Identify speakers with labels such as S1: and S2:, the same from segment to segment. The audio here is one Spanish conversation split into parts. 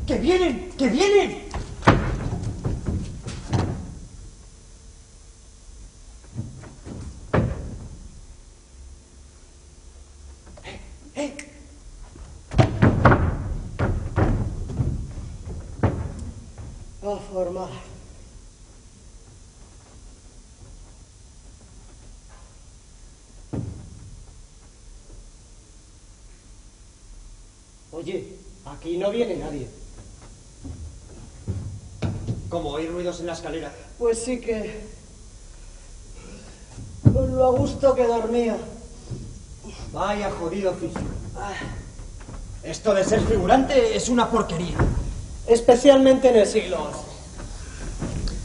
S1: ¡Que vienen! ¡Que vienen!
S2: A formar. Oye, aquí no viene nadie.
S1: ¿Cómo oí ruidos en la escalera?
S2: Pues sí que... con lo a gusto que dormía.
S1: Vaya jodido oficio. Esto de ser figurante es una porquería.
S2: Especialmente en el siglo XI.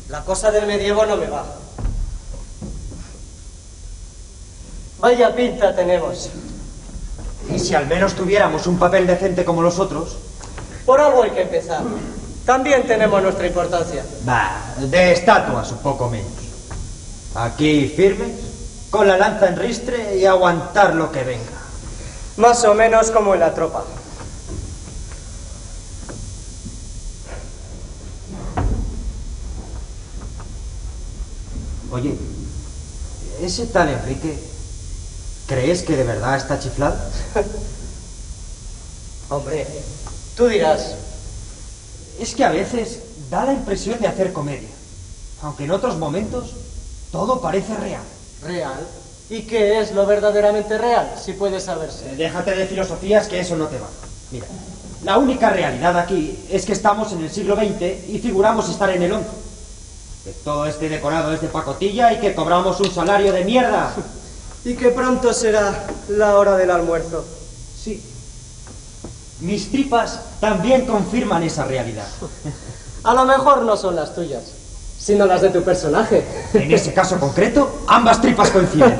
S2: La cosa del medievo no me va. Vaya pinta tenemos.
S1: Y si al menos tuviéramos un papel decente como los otros.
S2: Por algo hay que empezar. También tenemos nuestra importancia.
S1: Bah, de estatuas un poco menos. Aquí firmes, con la lanza en ristre y aguantar lo que venga.
S2: Más o menos como en la tropa.
S1: Oye, ese tal Enrique, ¿crees que de verdad está chiflado?
S2: Hombre, tú dirás.
S1: Es que a veces da la impresión de hacer comedia, aunque en otros momentos todo parece real.
S2: ¿Real? ¿Y qué es lo verdaderamente real, si puede saberse?
S1: Déjate de filosofías, que eso no te va. Mira, la única realidad aquí es que estamos en el siglo XX y figuramos estar en el XI. Que todo este decorado es de pacotilla y que cobramos un salario de mierda.
S2: Y que pronto será la hora del almuerzo.
S1: Sí. Mis tripas también confirman esa realidad.
S2: A lo mejor no son las tuyas, sino las de tu personaje.
S1: En ese caso concreto, ambas tripas coinciden.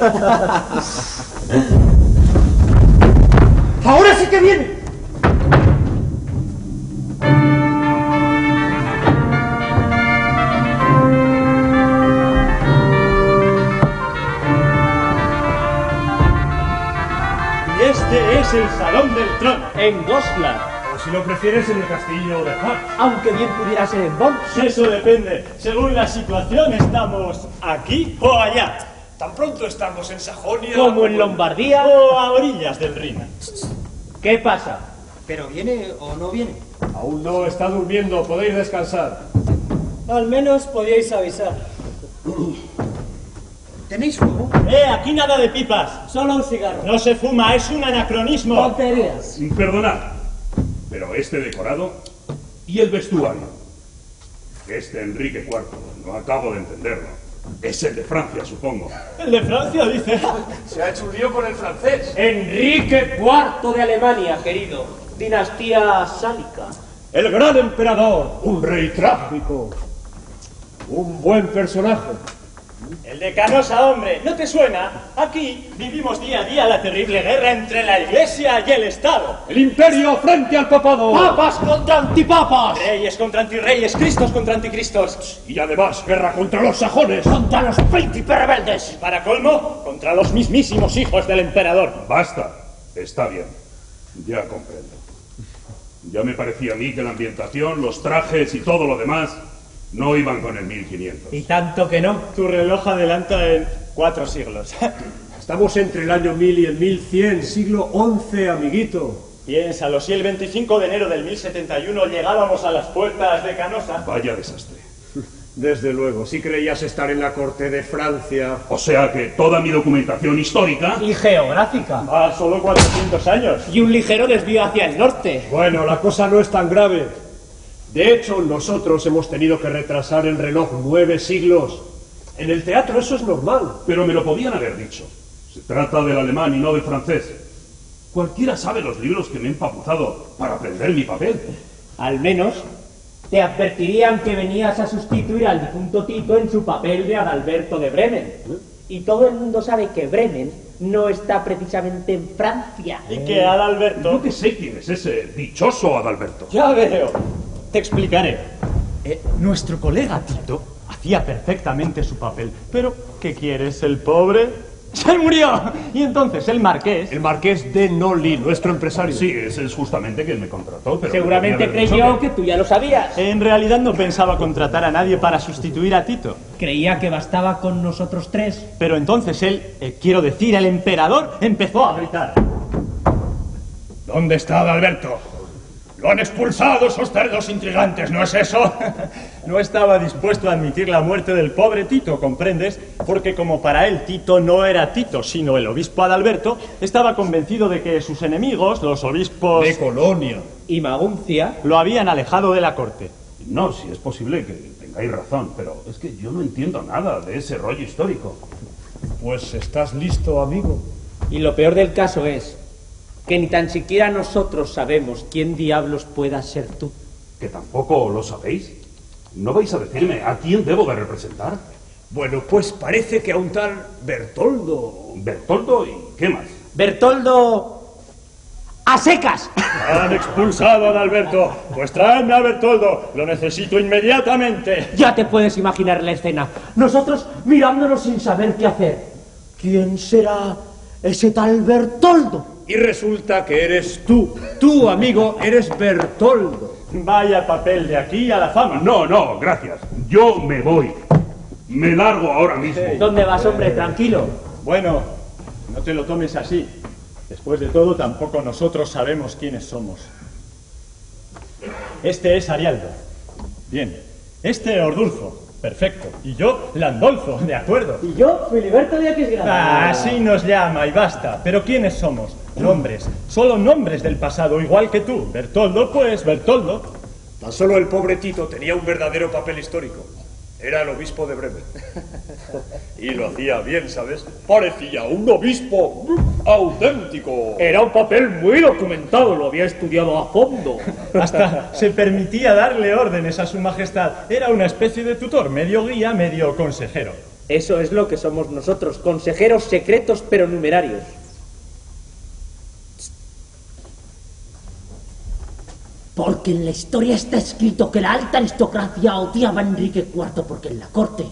S1: ¡Ahora sí que viene!
S3: Este es el Salón del Trono,
S4: En Goslar,
S3: o si lo prefieres en el castillo de Hart.
S4: aunque bien pudiera ser en Bonn.
S3: Eso depende, según la situación estamos aquí o allá.
S5: Tan pronto estamos en Sajonia...
S4: Como en Lombardía.
S3: O a orillas del Rin.
S4: ¿Qué pasa?
S1: ¿Pero viene o no viene?
S5: Aún no está durmiendo, podéis descansar.
S2: Al menos podíais avisar.
S1: ¿Tenéis fuego?
S3: Aquí nada de pipas.
S2: Solo un cigarro.
S3: No se fuma, es un anacronismo.
S2: Tonterías.
S5: Perdonad, pero este decorado y el vestuario. Este Enrique IV, no acabo de entenderlo. Es el de Francia, supongo.
S3: El de Francia, dice.
S5: Se ha hecho un lío con el francés.
S4: Enrique IV de Alemania, querido. Dinastía sálica.
S5: El gran emperador, un rey trágico. Un buen personaje.
S3: El de Canosa, hombre, ¿no te suena? Aquí vivimos día a día la terrible guerra entre la Iglesia y el Estado.
S5: El imperio frente al papado.
S4: ¡Papas contra antipapas!
S3: Reyes contra antirreyes, cristos contra anticristos.
S5: Y además, guerra contra los sajones.
S4: ¡Contra los príncipes rebeldes!
S3: Para colmo, contra los mismísimos hijos del emperador.
S5: Basta. Está bien. Ya comprendo. Ya me parecía a mí que la ambientación, los trajes y todo lo demás no iban con el 1500.
S4: Y tanto que no.
S3: Tu reloj adelanta en 4 siglos.
S5: Estamos entre el año 1000 y el 1100, siglo XI, amiguito.
S3: Piénsalo, si el 25 de enero del 1071 llegábamos a las puertas de Canosa.
S5: Vaya desastre.
S6: Desde luego, si creías estar en la corte de Francia...
S5: O sea que toda mi documentación histórica...
S4: Y geográfica.
S3: Ah, solo 400 años.
S4: Y un ligero desvío hacia el norte.
S6: Bueno, la cosa no es tan grave. De hecho, nosotros hemos tenido que retrasar el reloj 9 siglos. En el teatro eso es normal.
S5: Pero me lo podían haber dicho. Se trata del alemán y no del francés. Cualquiera sabe los libros que me he empapuzado para aprender mi papel.
S4: Al menos te advertirían que venías a sustituir al difunto Tito en su papel de Adalberto de Bremen. Y todo el mundo sabe que Bremen no está precisamente en Francia.
S3: Y que Adalberto...
S5: Yo que sé quién es ese dichoso Adalberto.
S3: Ya veo. Te explicaré.
S7: Nuestro colega Tito hacía perfectamente su papel, pero ¿qué quieres? El pobre
S3: ¡Se murió! Y entonces el marqués...
S6: El marqués de Nolly, nuestro empresario.
S5: Sí, ese es justamente quien me contrató, pero...
S4: Seguramente creyó que tú ya lo sabías.
S3: En realidad no pensaba contratar a nadie para sustituir a Tito.
S4: Creía que bastaba con nosotros tres.
S3: Pero entonces él, quiero decir, el emperador, empezó a gritar.
S7: ¿Dónde está Adalberto? Lo han expulsado esos cerdos intrigantes, ¿no es eso?
S3: No estaba dispuesto a admitir la muerte del pobre Tito, ¿comprendes? Porque como para él Tito no era Tito, sino el obispo Adalberto, estaba convencido de que sus enemigos, los obispos...
S6: De Colonia
S4: y Maguncia,
S3: lo habían alejado de la corte.
S5: No, si es posible que tengáis razón, pero es que yo no entiendo nada de ese rollo histórico.
S6: Pues estás listo, amigo.
S4: y lo peor del caso es que ni tan siquiera nosotros sabemos quién diablos pueda ser tú.
S5: ¿Que tampoco lo sabéis? ¿No vais a decirme a quién debo de representar?
S6: Bueno, pues parece que a un tal Bertoldo.
S5: ¿Bertoldo y qué más?
S4: Bertoldo... ¡a secas!
S3: Han expulsado a Adalberto. Pues traedme a Bertoldo. Lo necesito inmediatamente.
S4: Ya te puedes imaginar la escena. Nosotros mirándonos sin saber qué hacer. ¿Quién será ese tal Bertoldo?
S6: Y resulta que eres tú. Tú, amigo, eres Bertoldo.
S3: Vaya papel de aquí a la fama.
S5: No, no, gracias. Yo me voy. Me largo ahora mismo.
S4: ¿Dónde vas, hombre? Tranquilo.
S3: Bueno, no te lo tomes así. Después de todo, tampoco nosotros sabemos quiénes somos. Este es Arialdo. Bien. Este Ordulfo. Perfecto. Y yo, Landolfo. De acuerdo.
S4: Y yo, Filiberto de Aquisgrán.
S3: Así nos llama y basta. Pero ¿quiénes somos? Nombres. Solo nombres del pasado, igual que tú. Bertoldo, pues Bertoldo.
S6: Tan solo el pobre Tito tenía un verdadero papel histórico. Era el obispo de Bremen. Y lo hacía bien, ¿sabes? Parecía un obispo auténtico.
S8: Era un papel muy documentado, lo había estudiado a fondo.
S3: Hasta se permitía darle órdenes a su majestad. Era una especie de tutor, medio guía, medio consejero.
S4: Eso es lo que somos nosotros, consejeros secretos pero numerarios.
S9: Porque en la historia está escrito que la alta aristocracia odiaba a Enrique IV porque en la corte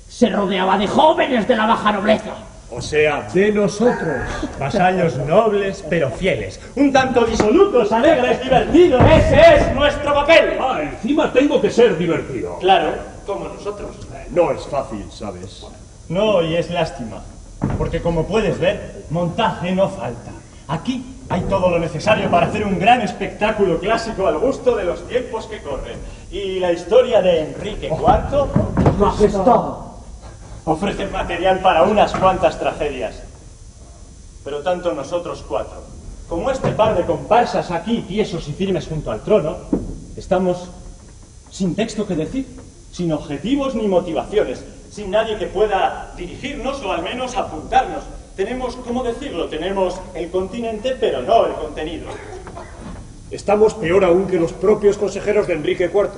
S9: se rodeaba de jóvenes de la baja nobleza.
S6: O sea, de nosotros.
S3: Vasallos nobles pero fieles. Un tanto disolutos, alegres, divertidos.
S4: ¡Ese es nuestro papel!
S5: Ah, encima tengo que ser divertido.
S4: Claro, como nosotros.
S6: No es fácil, ¿sabes?
S3: No, y es lástima. Porque como puedes ver, montaje no falta. Aquí hay todo lo necesario para hacer un gran espectáculo clásico al gusto de los tiempos que corren. Y la historia de Enrique IV...
S9: Majestad.
S3: ofrece material para unas cuantas tragedias. Pero tanto nosotros cuatro, como este par de comparsas aquí, tiesos y firmes junto al trono, estamos sin texto que decir, sin objetivos ni motivaciones, sin nadie que pueda dirigirnos o al menos apuntarnos. Tenemos, ¿cómo decirlo? Tenemos el continente, pero no el contenido.
S6: Estamos peor aún que los propios consejeros de Enrique IV.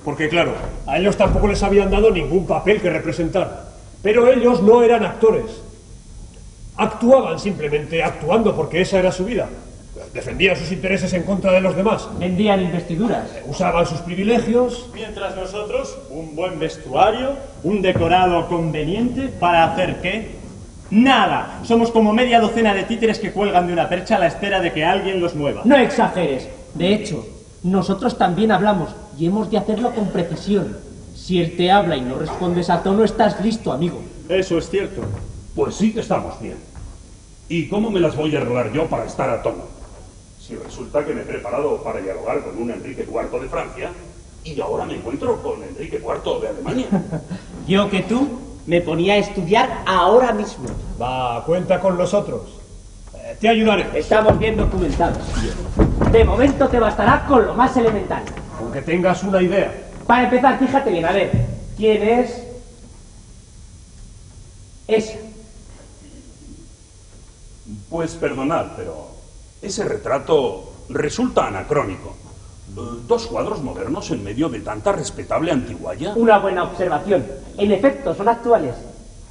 S6: Porque claro, a ellos tampoco les habían dado ningún papel que representar. Pero ellos no eran actores. Actuaban simplemente actuando porque esa era su vida. Defendían sus intereses en contra de los demás.
S4: Vendían investiduras.
S6: Usaban sus privilegios.
S3: Mientras nosotros, un buen vestuario, un decorado conveniente, ¿para hacer qué? Nada. Somos como media docena de títeres que cuelgan de una percha a la espera de que alguien los mueva.
S9: No exageres. De hecho, nosotros también hablamos y hemos de hacerlo con precisión. Si él te habla y no respondes a tono, estás listo, amigo.
S3: Eso es cierto.
S5: Pues sí que estamos bien. ¿Y cómo me las voy a arreglar yo para estar a tono? Si resulta que me he preparado para dialogar con un Enrique IV de Francia y ahora me encuentro con Enrique IV de Alemania.
S4: Yo que tú me ponía a estudiar ahora mismo.
S6: Va, cuenta con nosotros. Te ayudaré.
S4: Estamos bien documentados. De momento te bastará con lo más elemental.
S6: Aunque tengas una idea.
S4: Para empezar, fíjate bien, a ver, ¿quién es esa?
S5: Pues perdonad, pero ese retrato resulta anacrónico. ¿Dos cuadros modernos en medio de tanta respetable antigualla?
S4: Una buena observación. En efecto, son actuales.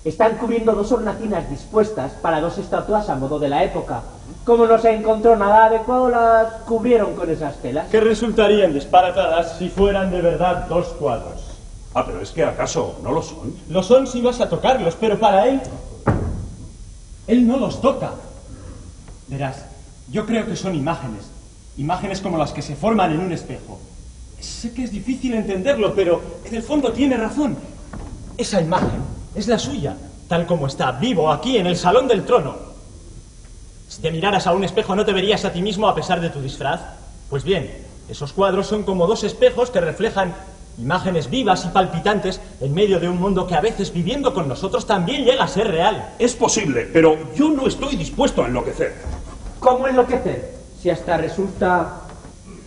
S4: Están cubriendo dos hornacinas dispuestas para dos estatuas a modo de la época. Como no se encontró nada adecuado, las cubrieron con esas telas.
S3: Que resultarían disparatadas si fueran de verdad dos cuadros.
S5: Ah, pero es que ¿acaso no lo son?
S3: Lo son si vas a tocarlos, pero para él Él no los toca. Verás, yo creo que son imágenes. Imágenes como las que se forman en un espejo. Sé que es difícil entenderlo, pero en el fondo tiene razón. Esa imagen es la suya, tal como está, vivo, aquí, en el Salón del Trono. Si te miraras a un espejo, ¿no te verías a ti mismo a pesar de tu disfraz? Pues bien, esos cuadros son como dos espejos que reflejan imágenes vivas y palpitantes en medio de un mundo que a veces, viviendo con nosotros, también llega a ser real.
S5: Es posible, pero yo no estoy dispuesto a enloquecer.
S4: ¿Cómo enloquecer? Si hasta resulta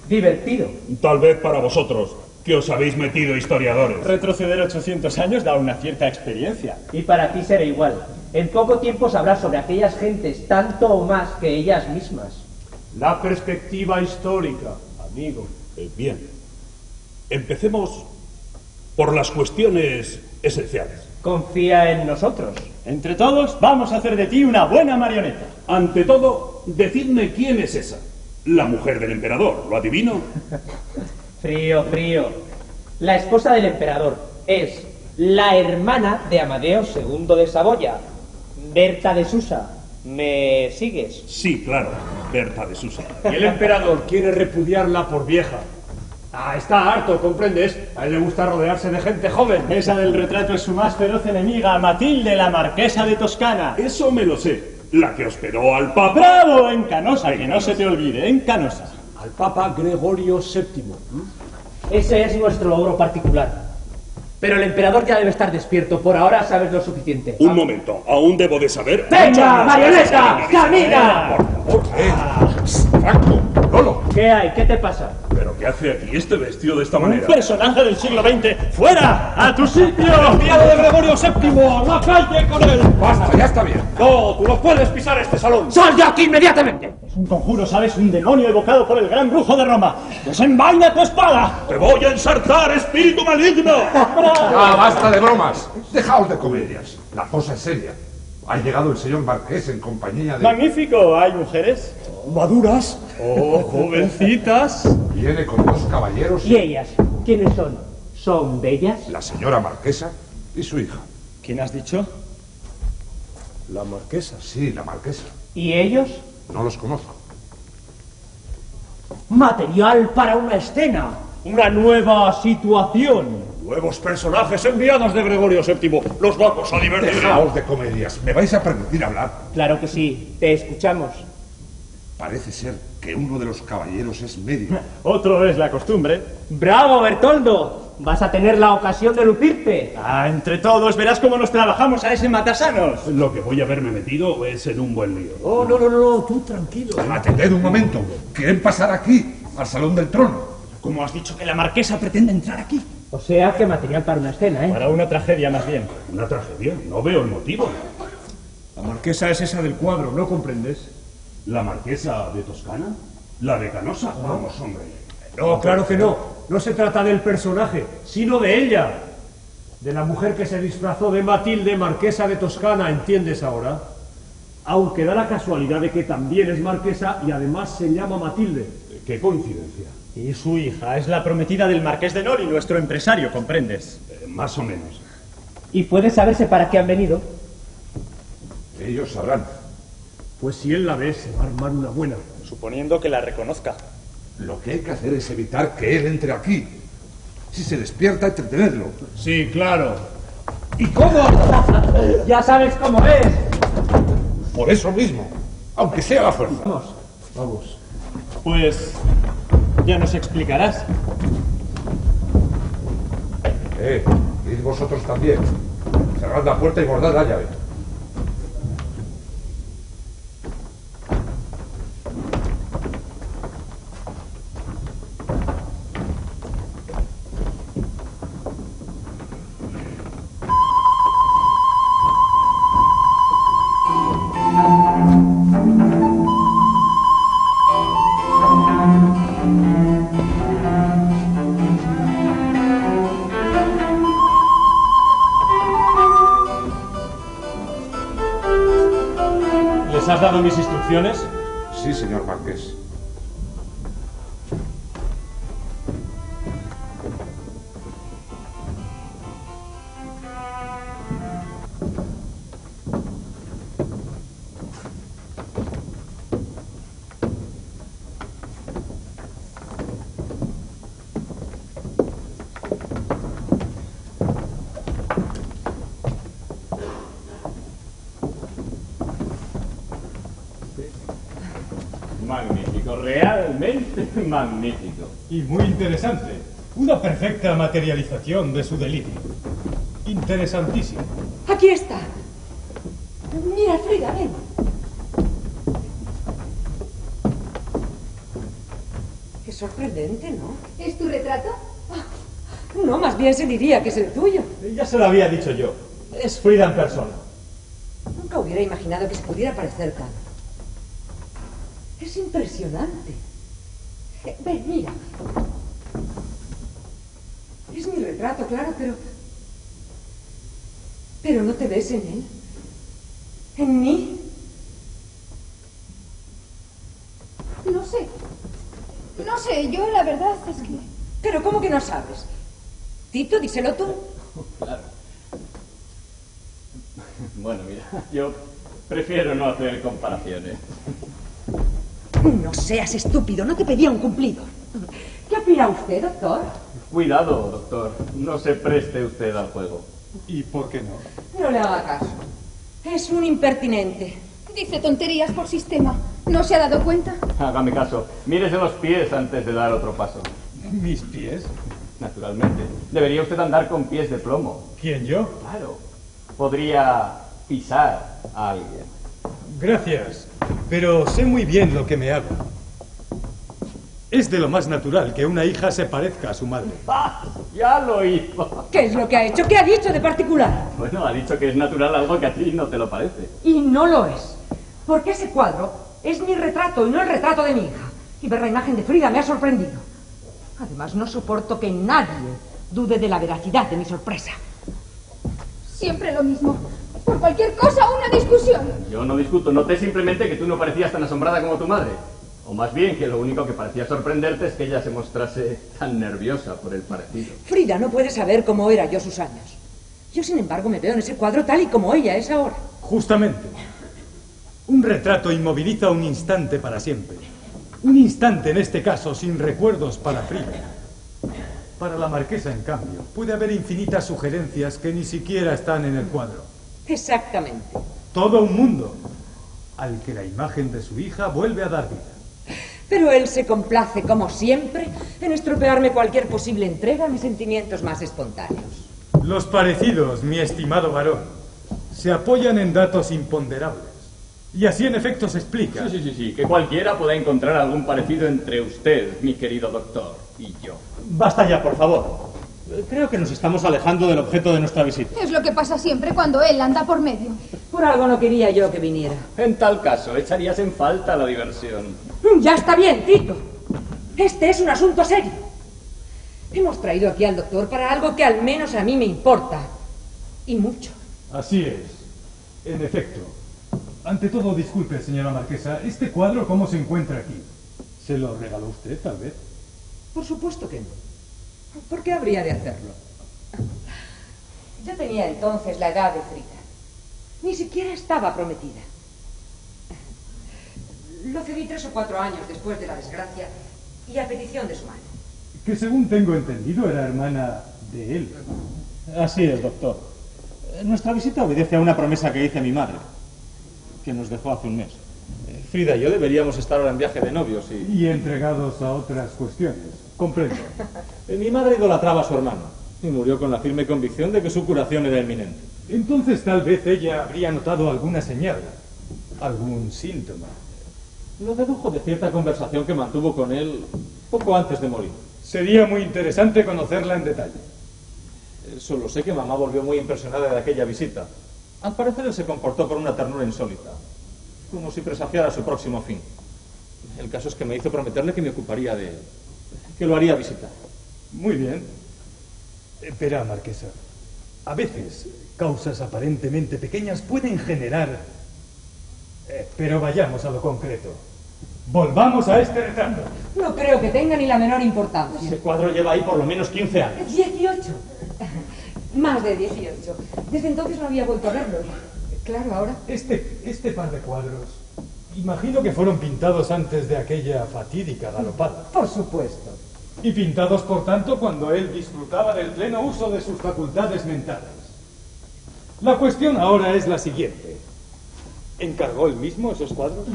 S4: divertido.
S5: Tal vez para vosotros, que os habéis metido historiadores.
S3: Retroceder 800 años da una cierta experiencia.
S4: Y para ti será igual. En poco tiempo sabrás sobre aquellas gentes tanto o más que ellas mismas.
S6: La perspectiva histórica, amigo.
S5: Bien. Empecemos por las cuestiones esenciales.
S4: Confía en nosotros.
S3: Entre todos, vamos a hacer de ti una buena marioneta.
S5: Ante todo, decidme quién es esa. La mujer del emperador, ¿lo adivino?
S4: Frío, frío. La esposa del emperador es la hermana de Amadeo II de Saboya, Berta de Susa. ¿Me sigues?
S5: Sí, claro, Berta de Susa.
S6: Y el emperador quiere repudiarla por vieja. Está harto, ¿comprendes? A él le gusta rodearse de gente joven.
S3: Esa del retrato es su más feroz enemiga, Matilde, la marquesa de Toscana.
S5: Eso me lo sé. La que hospedó al Papa.
S3: ¡Bravo! En Canosa, que no se te olvide, en Canosa.
S6: Al Papa Gregorio VII.
S4: Ese es nuestro logro particular. Pero el emperador ya debe estar despierto. Por ahora sabes lo suficiente.
S5: Un momento, aún debo de saber.
S4: ¡Venga, marioneta! ¡Camina!
S5: Por favor, Franco, Lolo.
S4: ¿Qué hay? ¿Qué te pasa?
S5: ¿Pero qué hace aquí este vestido de esta manera?
S3: Un personaje del siglo XX. ¡Fuera! ¡A tu sitio!
S6: ¡Enviado de Gregorio VII! ¡A la calle con él!
S10: ¡Basta, ya está bien!
S6: No, tú no puedes pisar este salón.
S9: ¡Sal de aquí inmediatamente!
S3: Es un conjuro, ¿sabes? Un demonio evocado por el gran brujo de Roma. ¡Desenvaina tu espada!
S5: ¡Te voy a ensartar, espíritu maligno!
S10: ¡Ah, basta de bromas! Dejaos de comedias. La cosa es seria. Ha llegado el señor Marqués en compañía de...
S3: Magnífico. ¿Hay mujeres?
S6: ¿Maduras?
S3: ¡Oh, jovencitas!
S10: Viene con dos caballeros...
S4: ¿Y ellas? ¿Quiénes son? ¿Son bellas?
S10: La señora Marquesa y su hija.
S3: ¿Quién has dicho?
S6: La marquesa.
S10: Sí, la Marquesa.
S4: ¿Y ellos?
S10: No los conozco.
S9: Material para una escena.
S3: Una nueva situación.
S6: Nuevos personajes enviados de Gregorio VII. Los vamos a divertir.
S10: Dejaos de comedias. ¿Me vais a permitir hablar?
S4: Claro que sí. Te escuchamos.
S10: Parece ser que uno de los caballeros es médico.
S3: Otro es la costumbre.
S4: ¡Bravo, Bertoldo! Vas a tener la ocasión de lucirte.
S3: Entre todos verás cómo nos trabajamos a ese matasanos.
S5: Lo que voy a haberme metido es en un buen lío.
S6: Oh, no, tú tranquilo.
S10: Atended un momento. Quieren pasar aquí, al Salón del Trono.
S3: Como has dicho que la marquesa pretende entrar aquí.
S4: O sea, que material para una escena, ¿eh?
S3: Para una tragedia, más bien.
S5: ¿Una tragedia? No veo el motivo.
S6: La marquesa es esa del cuadro, ¿no comprendes?
S5: ¿La marquesa de Toscana? ¿La de Canosa? Vamos, hombre.
S6: No, claro que no. No se trata del personaje, sino de ella. De la mujer que se disfrazó de Matilde, marquesa de Toscana, ¿entiendes ahora? Aunque da la casualidad de que también es marquesa y además se llama Matilde.
S5: Qué coincidencia.
S3: Y su hija es la prometida del marqués de Nori, nuestro empresario, ¿comprendes?
S5: Más o menos.
S4: ¿Y puede saberse para qué han venido?
S10: Ellos sabrán.
S6: Pues si él la ve, se va a armar una buena.
S3: Suponiendo que la reconozca.
S10: Lo que hay que hacer es evitar que él entre aquí. Si se despierta, entretenerlo.
S6: Sí, claro.
S10: ¿Y cómo?
S4: Ya sabes cómo es.
S10: Por eso mismo. Aunque sea a la fuerza.
S6: Vamos.
S3: Pues ya nos explicarás.
S10: Id vosotros también. Cerrad la puerta y guardad la llave.
S3: ¿Les has dado mis instrucciones?
S10: Sí, señor Marqués.
S3: Magnífico, realmente magnífico.
S11: Y muy interesante. Una perfecta materialización de su delirio. Interesantísimo.
S12: Aquí está. Mira, Frida, ven. Qué sorprendente, ¿no?
S13: ¿Es tu retrato?
S12: No, más bien se diría que es el tuyo.
S3: Ya se lo había dicho yo. Es Frida en persona.
S12: Nunca hubiera imaginado que se pudiera parecer tanto. Es impresionante. Ven, mira. Es mi retrato, claro, pero no te ves en él. ¿En mí?
S13: No sé. No sé, yo la verdad es que...
S12: ¿Pero cómo que no sabes? Tito, díselo tú.
S3: Claro. Bueno, mira, yo prefiero no hacer comparaciones.
S12: No seas estúpido, no te pedía un cumplido. ¿Qué opina usted, doctor?
S3: Cuidado, doctor. No se preste usted al juego.
S11: ¿Y por qué no?
S12: No le haga caso. Es un impertinente.
S13: Dice tonterías por sistema. ¿No se ha dado cuenta?
S3: Hágame caso. Mírese los pies antes de dar otro paso.
S11: ¿Mis pies?
S3: Naturalmente. Debería usted andar con pies de plomo.
S11: ¿Quién, yo?
S3: Claro. Podría pisar a alguien.
S11: Gracias, pero sé muy bien lo que me hago. Es de lo más natural que una hija se parezca a su madre.
S3: ¡Ah! ¡Ya lo hizo!
S12: ¿Qué es lo que ha hecho? ¿Qué ha dicho de particular?
S3: Bueno, ha dicho que es natural algo que a ti no te lo parece.
S12: Y no lo es. Porque ese cuadro es mi retrato y no el retrato de mi hija. Y ver la imagen de Frida me ha sorprendido. Además, no soporto que nadie dude de la veracidad de mi sorpresa.
S13: Siempre lo mismo. Por cualquier cosa, una discusión.
S3: Yo no discuto. Noté simplemente que tú no parecías tan asombrada como tu madre. O más bien que lo único que parecía sorprenderte es que ella se mostrase tan nerviosa por el parecido.
S12: Frida no puede saber cómo era yo a sus años. Yo, sin embargo, me veo en ese cuadro tal y como ella es ahora.
S11: Justamente. Un retrato inmoviliza un instante para siempre. Un instante, en este caso, sin recuerdos para Frida. Para la marquesa, en cambio, puede haber infinitas sugerencias que ni siquiera están en el cuadro.
S12: Exactamente.
S11: Todo un mundo al que la imagen de su hija vuelve a dar vida.
S12: Pero él se complace, como siempre, en estropearme cualquier posible entrega a mis sentimientos más espontáneos.
S11: Los parecidos, mi estimado varón, se apoyan en datos imponderables. Y así en efecto se explica.
S3: Sí, que cualquiera pueda encontrar algún parecido entre usted, mi querido doctor, y yo.
S14: Basta ya, por favor. Creo que nos estamos alejando del objeto de nuestra visita.
S13: Es lo que pasa siempre cuando él anda por medio.
S12: Por algo no quería yo que viniera.
S3: En tal caso, echarías en falta la diversión.
S12: Ya está bien, Tito. Este es un asunto serio. Hemos traído aquí al doctor para algo que al menos a mí me importa. Y mucho.
S11: Así es. En efecto. Ante todo, disculpe, señora marquesa, ¿este cuadro cómo se encuentra aquí? ¿Se lo regaló usted, tal vez?
S12: Por supuesto que no. ¿Por qué habría de hacerlo? Yo tenía entonces la edad de Frida. Ni siquiera estaba prometida. Lo cedí 3 o 4 años después de la desgracia y a petición de su madre.
S11: Que según tengo entendido era hermana de él.
S14: Así es, doctor. Nuestra visita obedece a una promesa que hice a mi madre, que nos dejó hace un mes. Frida y yo deberíamos estar ahora en viaje de novios
S11: y entregados a otras cuestiones. Comprendo.
S14: Mi madre idolatraba a su hermano y murió con la firme convicción de que su curación era inminente.
S11: Entonces tal vez ella habría notado alguna señal, algún síntoma.
S14: Lo dedujo de cierta conversación que mantuvo con él poco antes de morir.
S11: Sería muy interesante conocerla en detalle.
S14: Solo sé que mamá volvió muy impresionada de aquella visita. Al parecer él se comportó con una ternura insólita, como si presagiara su próximo fin. El caso es que me hizo prometerle que me ocuparía de él, que lo haría visitar.
S11: Muy bien. Espera, marquesa. A veces, causas aparentemente pequeñas pueden generar... pero vayamos a lo concreto. Volvamos a este retrato.
S12: No creo que tenga ni la menor importancia.
S14: Ese cuadro lleva ahí por lo menos 15 años.
S12: 18. Más de 18. Desde entonces no había vuelto a verlo. Claro, ahora...
S11: Este par de cuadros, imagino que fueron pintados antes de aquella fatídica galopada.
S12: Por supuesto.
S11: Y pintados, por tanto, cuando él disfrutaba del pleno uso de sus facultades mentales. La cuestión ahora es la siguiente. ¿Encargó él mismo esos cuadros?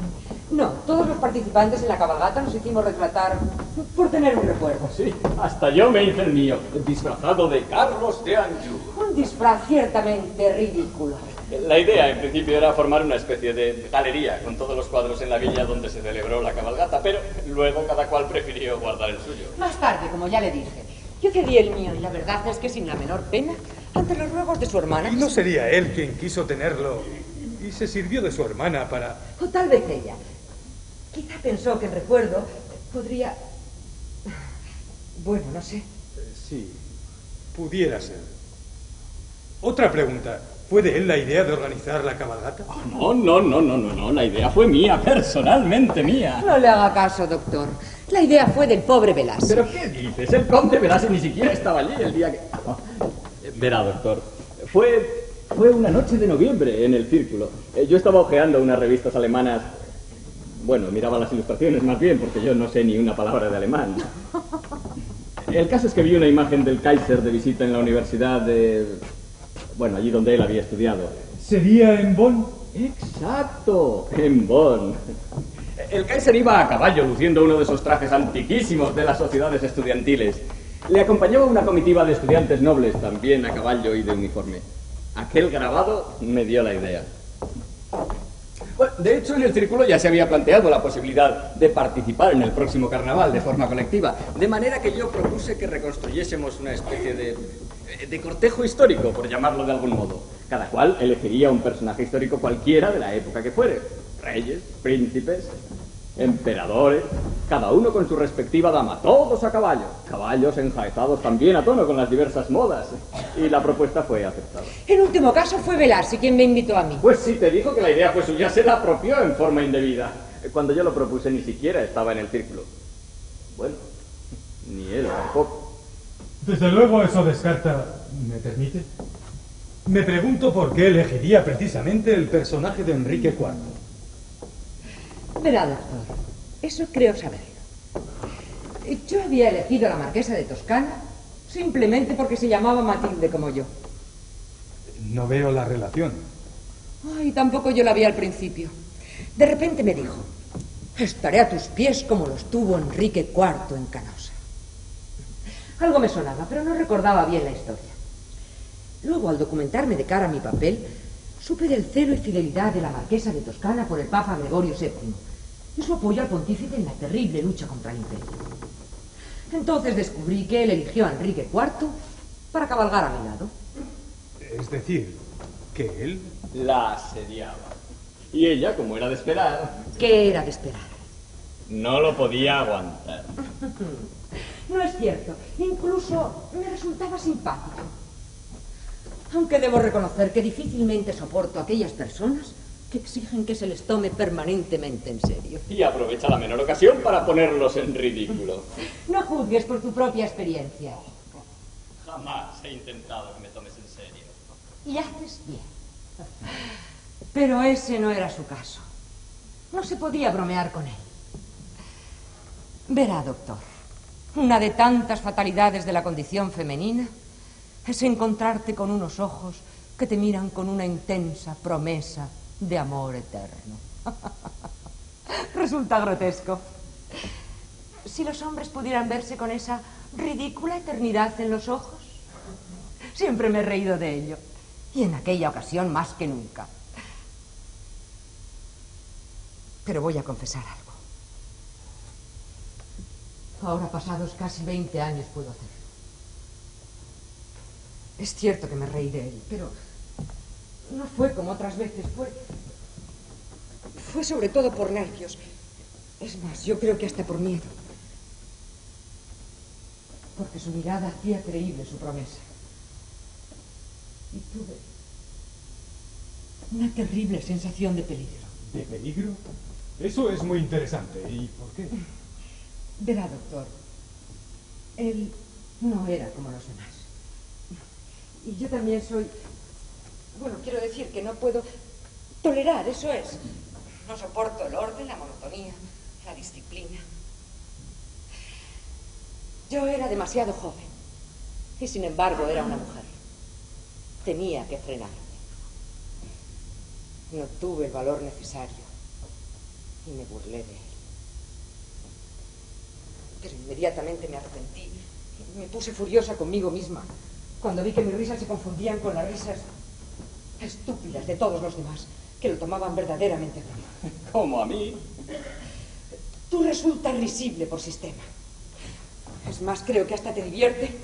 S12: No, todos los participantes en la cabalgata nos hicimos retratar por tener un recuerdo.
S3: Sí, hasta yo me hice el mío, disfrazado de Carlos de Anjou.
S12: Un disfraz ciertamente ridículo.
S15: La idea, en principio, era formar una especie de galería con todos los cuadros en la villa donde se celebró la cabalgata, pero luego cada cual prefirió guardar el suyo.
S12: Más tarde, como ya le dije, yo cedí el mío y la verdad es que sin la menor pena, ante los ruegos de su hermana...
S11: ¿Y no sería él quien quiso tenerlo y se sirvió de su hermana para...?
S12: O tal vez ella. Quizá pensó que el recuerdo podría... Bueno, no sé.
S11: Sí, pudiera ser. Otra pregunta. ¿Fue de él la idea de organizar la cabalgata?
S15: No, la idea fue mía, personalmente mía.
S12: No le haga caso, doctor. La idea fue del pobre Velasco.
S15: ¿Pero qué dices? El conde Velasco ni siquiera estaba allí el día que... Verá, doctor, fue una noche de noviembre en el Círculo. Yo estaba hojeando unas revistas alemanas. Bueno, miraba las ilustraciones más bien, porque yo no sé ni una palabra de alemán. El caso es que vi una imagen del Kaiser de visita en la universidad de... Bueno, allí donde él había estudiado.
S11: ¿Sería en Bonn?
S15: Exacto, en Bonn. El Kaiser iba a caballo, luciendo uno de esos trajes antiquísimos de las sociedades estudiantiles. Le acompañaba una comitiva de estudiantes nobles, también a caballo y de uniforme. Aquel grabado me dio la idea. Bueno, de hecho, en el Círculo ya se había planteado la posibilidad de participar en el próximo carnaval de forma colectiva, de manera que yo propuse que reconstruyésemos una especie de cortejo histórico, por llamarlo de algún modo. Cada cual elegiría un personaje histórico cualquiera de la época que fuere. Reyes, príncipes, emperadores, cada uno con su respectiva dama, todos a caballo. Caballos enjaezados también a tono con las diversas modas. Y la propuesta fue aceptada.
S12: En último caso fue Velarsi quien me invitó a mí.
S15: Pues sí, te dijo que la idea fue suya, se la apropió en forma indebida. Cuando yo lo propuse ni siquiera estaba en el Círculo. Bueno, ni él tampoco.
S11: Desde luego eso descarta... ¿Me permite? Me pregunto por qué elegiría precisamente el personaje de Enrique IV.
S12: Verá, doctor, eso creo saberlo. Yo había elegido a la marquesa de Toscana simplemente porque se llamaba Matilde como yo.
S11: No veo la relación.
S12: Ay, tampoco yo la vi al principio. De repente me dijo, estaré a tus pies como lo estuvo Enrique IV en Canosa. Algo me sonaba, pero no recordaba bien la historia. Luego, al documentarme de cara a mi papel, supe del celo y fidelidad de la marquesa de Toscana por el Papa Gregorio VII y su apoyo al pontífice en la terrible lucha contra el imperio. Entonces descubrí que él eligió a Enrique IV para cabalgar a mi lado.
S11: Es decir, que él...
S15: La asediaba. Y ella, como era de esperar...
S12: ¿Qué era de esperar?
S15: No lo podía aguantar.
S12: No es cierto. Incluso me resultaba simpático. Aunque debo reconocer que difícilmente soporto a aquellas personas que exigen que se les tome permanentemente en serio.
S15: Y aprovecha la menor ocasión para ponerlos en ridículo.
S12: No juzgues por tu propia experiencia.
S15: Jamás he intentado que me tomes en serio.
S12: Y haces bien. Pero ese no era su caso. No se podía bromear con él. Verá, doctor, una de tantas fatalidades de la condición femenina es encontrarte con unos ojos que te miran con una intensa promesa de amor eterno. Resulta grotesco. Si los hombres pudieran verse con esa ridícula eternidad en los ojos. Siempre me he reído de ello. Y en aquella ocasión más que nunca. Pero voy a confesar algo. Ahora, pasados casi 20 años, puedo hacerlo. Es cierto que me reí de él, pero no fue como otras veces. Fue sobre todo por nervios. Es más, yo creo que hasta por miedo. Porque su mirada hacía creíble su promesa. Y tuve una terrible sensación de peligro.
S11: ¿De peligro? Eso es muy interesante. ¿Y por qué?
S12: Verá, doctor, él no era como los demás. Y yo también soy... Bueno, quiero decir que no puedo tolerar, eso es. No soporto el orden, la monotonía, la disciplina. Yo era demasiado joven y sin embargo era una mujer. Tenía que frenarme. No tuve el valor necesario y me burlé de él. Pero inmediatamente me arrepentí y me puse furiosa conmigo misma cuando vi que mis risas se confundían con las risas estúpidas de todos los demás, que lo tomaban verdaderamente a broma.
S15: ¿Cómo a mí?
S12: Tú resultas risible por sistema. Es más, creo que hasta te divierte.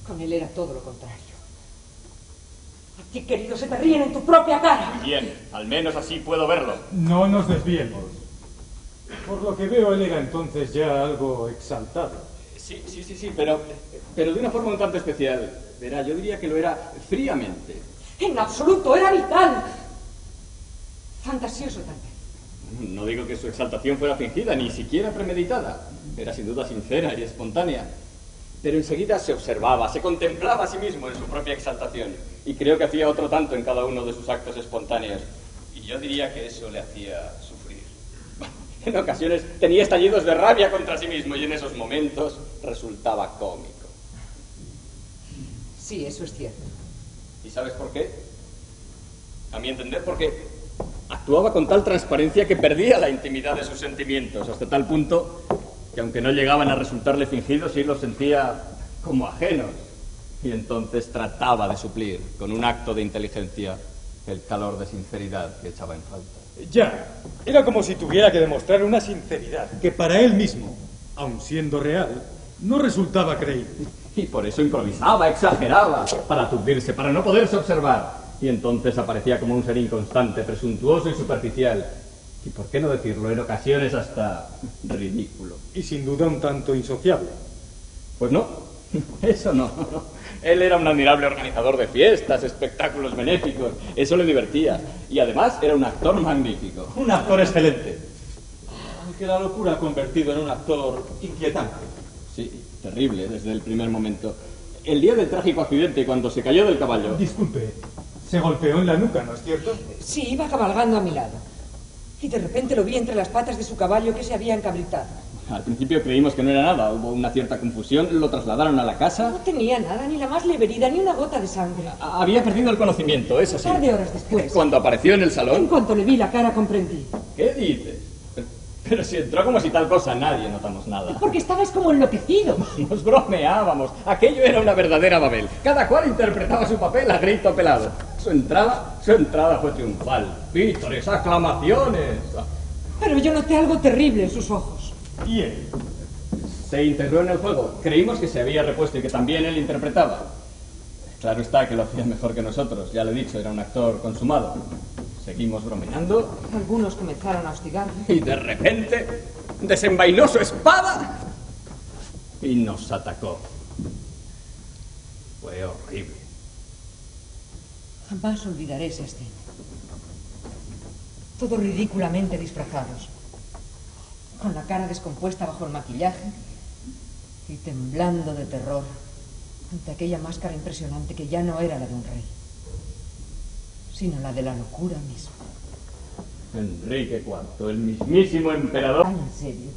S12: Con él era todo lo contrario. A ti, querido, se te ríen en tu propia cara.
S14: Bien, al menos así puedo verlo.
S11: No nos desviemos. Por lo que veo, él era entonces ya algo exaltado.
S15: Sí, pero de una forma un tanto especial. Verá, yo diría que lo era fríamente.
S12: En absoluto, era vital. Fantasioso, tal vez.
S15: No digo que su exaltación fuera fingida, ni siquiera premeditada. Era sin duda sincera y espontánea. Pero enseguida se observaba, se contemplaba a sí mismo en su propia exaltación. Y creo que hacía otro tanto en cada uno de sus actos espontáneos. Y yo diría que eso le hacía sufrir. En ocasiones tenía estallidos de rabia contra sí mismo y en esos momentos resultaba cómico.
S12: Sí, eso es cierto.
S15: ¿Y sabes por qué? A mi entender, porque actuaba con tal transparencia que perdía la intimidad de sus sentimientos, hasta tal punto que aunque no llegaban a resultarle fingidos, sí los sentía como ajenos. Y entonces trataba de suplir, con un acto de inteligencia, el calor de sinceridad que echaba en falta.
S11: Ya, era como si tuviera que demostrar una sinceridad que para él mismo, aun siendo real, no resultaba creíble.
S15: Y por eso improvisaba, exageraba, para aturdirse, para no poderse observar. Y entonces aparecía como un ser inconstante, presuntuoso y superficial. Y por qué no decirlo, en ocasiones hasta ridículo.
S11: Y sin duda un tanto insociable.
S15: Pues no, eso no. Él era un admirable organizador de fiestas, espectáculos benéficos. Eso le divertía. Y además era un actor magnífico.
S14: Un actor excelente. Aunque la locura ha convertido en un actor inquietante.
S15: Sí, terrible desde el primer momento. El día del trágico accidente, cuando se cayó del caballo...
S11: Disculpe, se golpeó en la nuca, ¿no es cierto?
S12: Sí, iba cabalgando a mi lado. Y de repente lo vi entre las patas de su caballo que se había encabritado.
S15: Al principio creímos que no era nada, hubo una cierta confusión, lo trasladaron a la casa...
S12: No tenía nada, ni la más leve herida, ni una gota de sangre.
S15: Había perdido el conocimiento, eso sí.
S12: Un par de horas después.
S15: Cuando apareció en el salón...
S12: En cuanto le vi la cara, comprendí.
S15: ¿Qué dices? Pero si entró como si tal cosa, nadie notamos nada.
S12: Porque estabais como enloquecidos.
S15: Nos bromeábamos. Aquello era una verdadera Babel. Cada cual interpretaba su papel a grito pelado. Su entrada fue triunfal. Vítores, aclamaciones.
S12: Pero yo noté algo terrible en sus ojos.
S11: ¿Y él?
S15: Se integró en el juego. Creímos que se había repuesto y que también él interpretaba. Claro está que lo hacía mejor que nosotros. Ya lo he dicho, era un actor consumado. Seguimos bromeando.
S12: Algunos comenzaron a hostigarle.
S15: Y de repente desenvainó su espada y nos atacó. Fue horrible.
S12: Jamás olvidaré esa escena. Todos ridículamente disfrazados, con la cara descompuesta bajo el maquillaje y temblando de terror ante aquella máscara impresionante que ya no era la de un rey, sino la de la locura misma.
S15: Enrique IV, el mismísimo emperador.
S12: ¿En serio?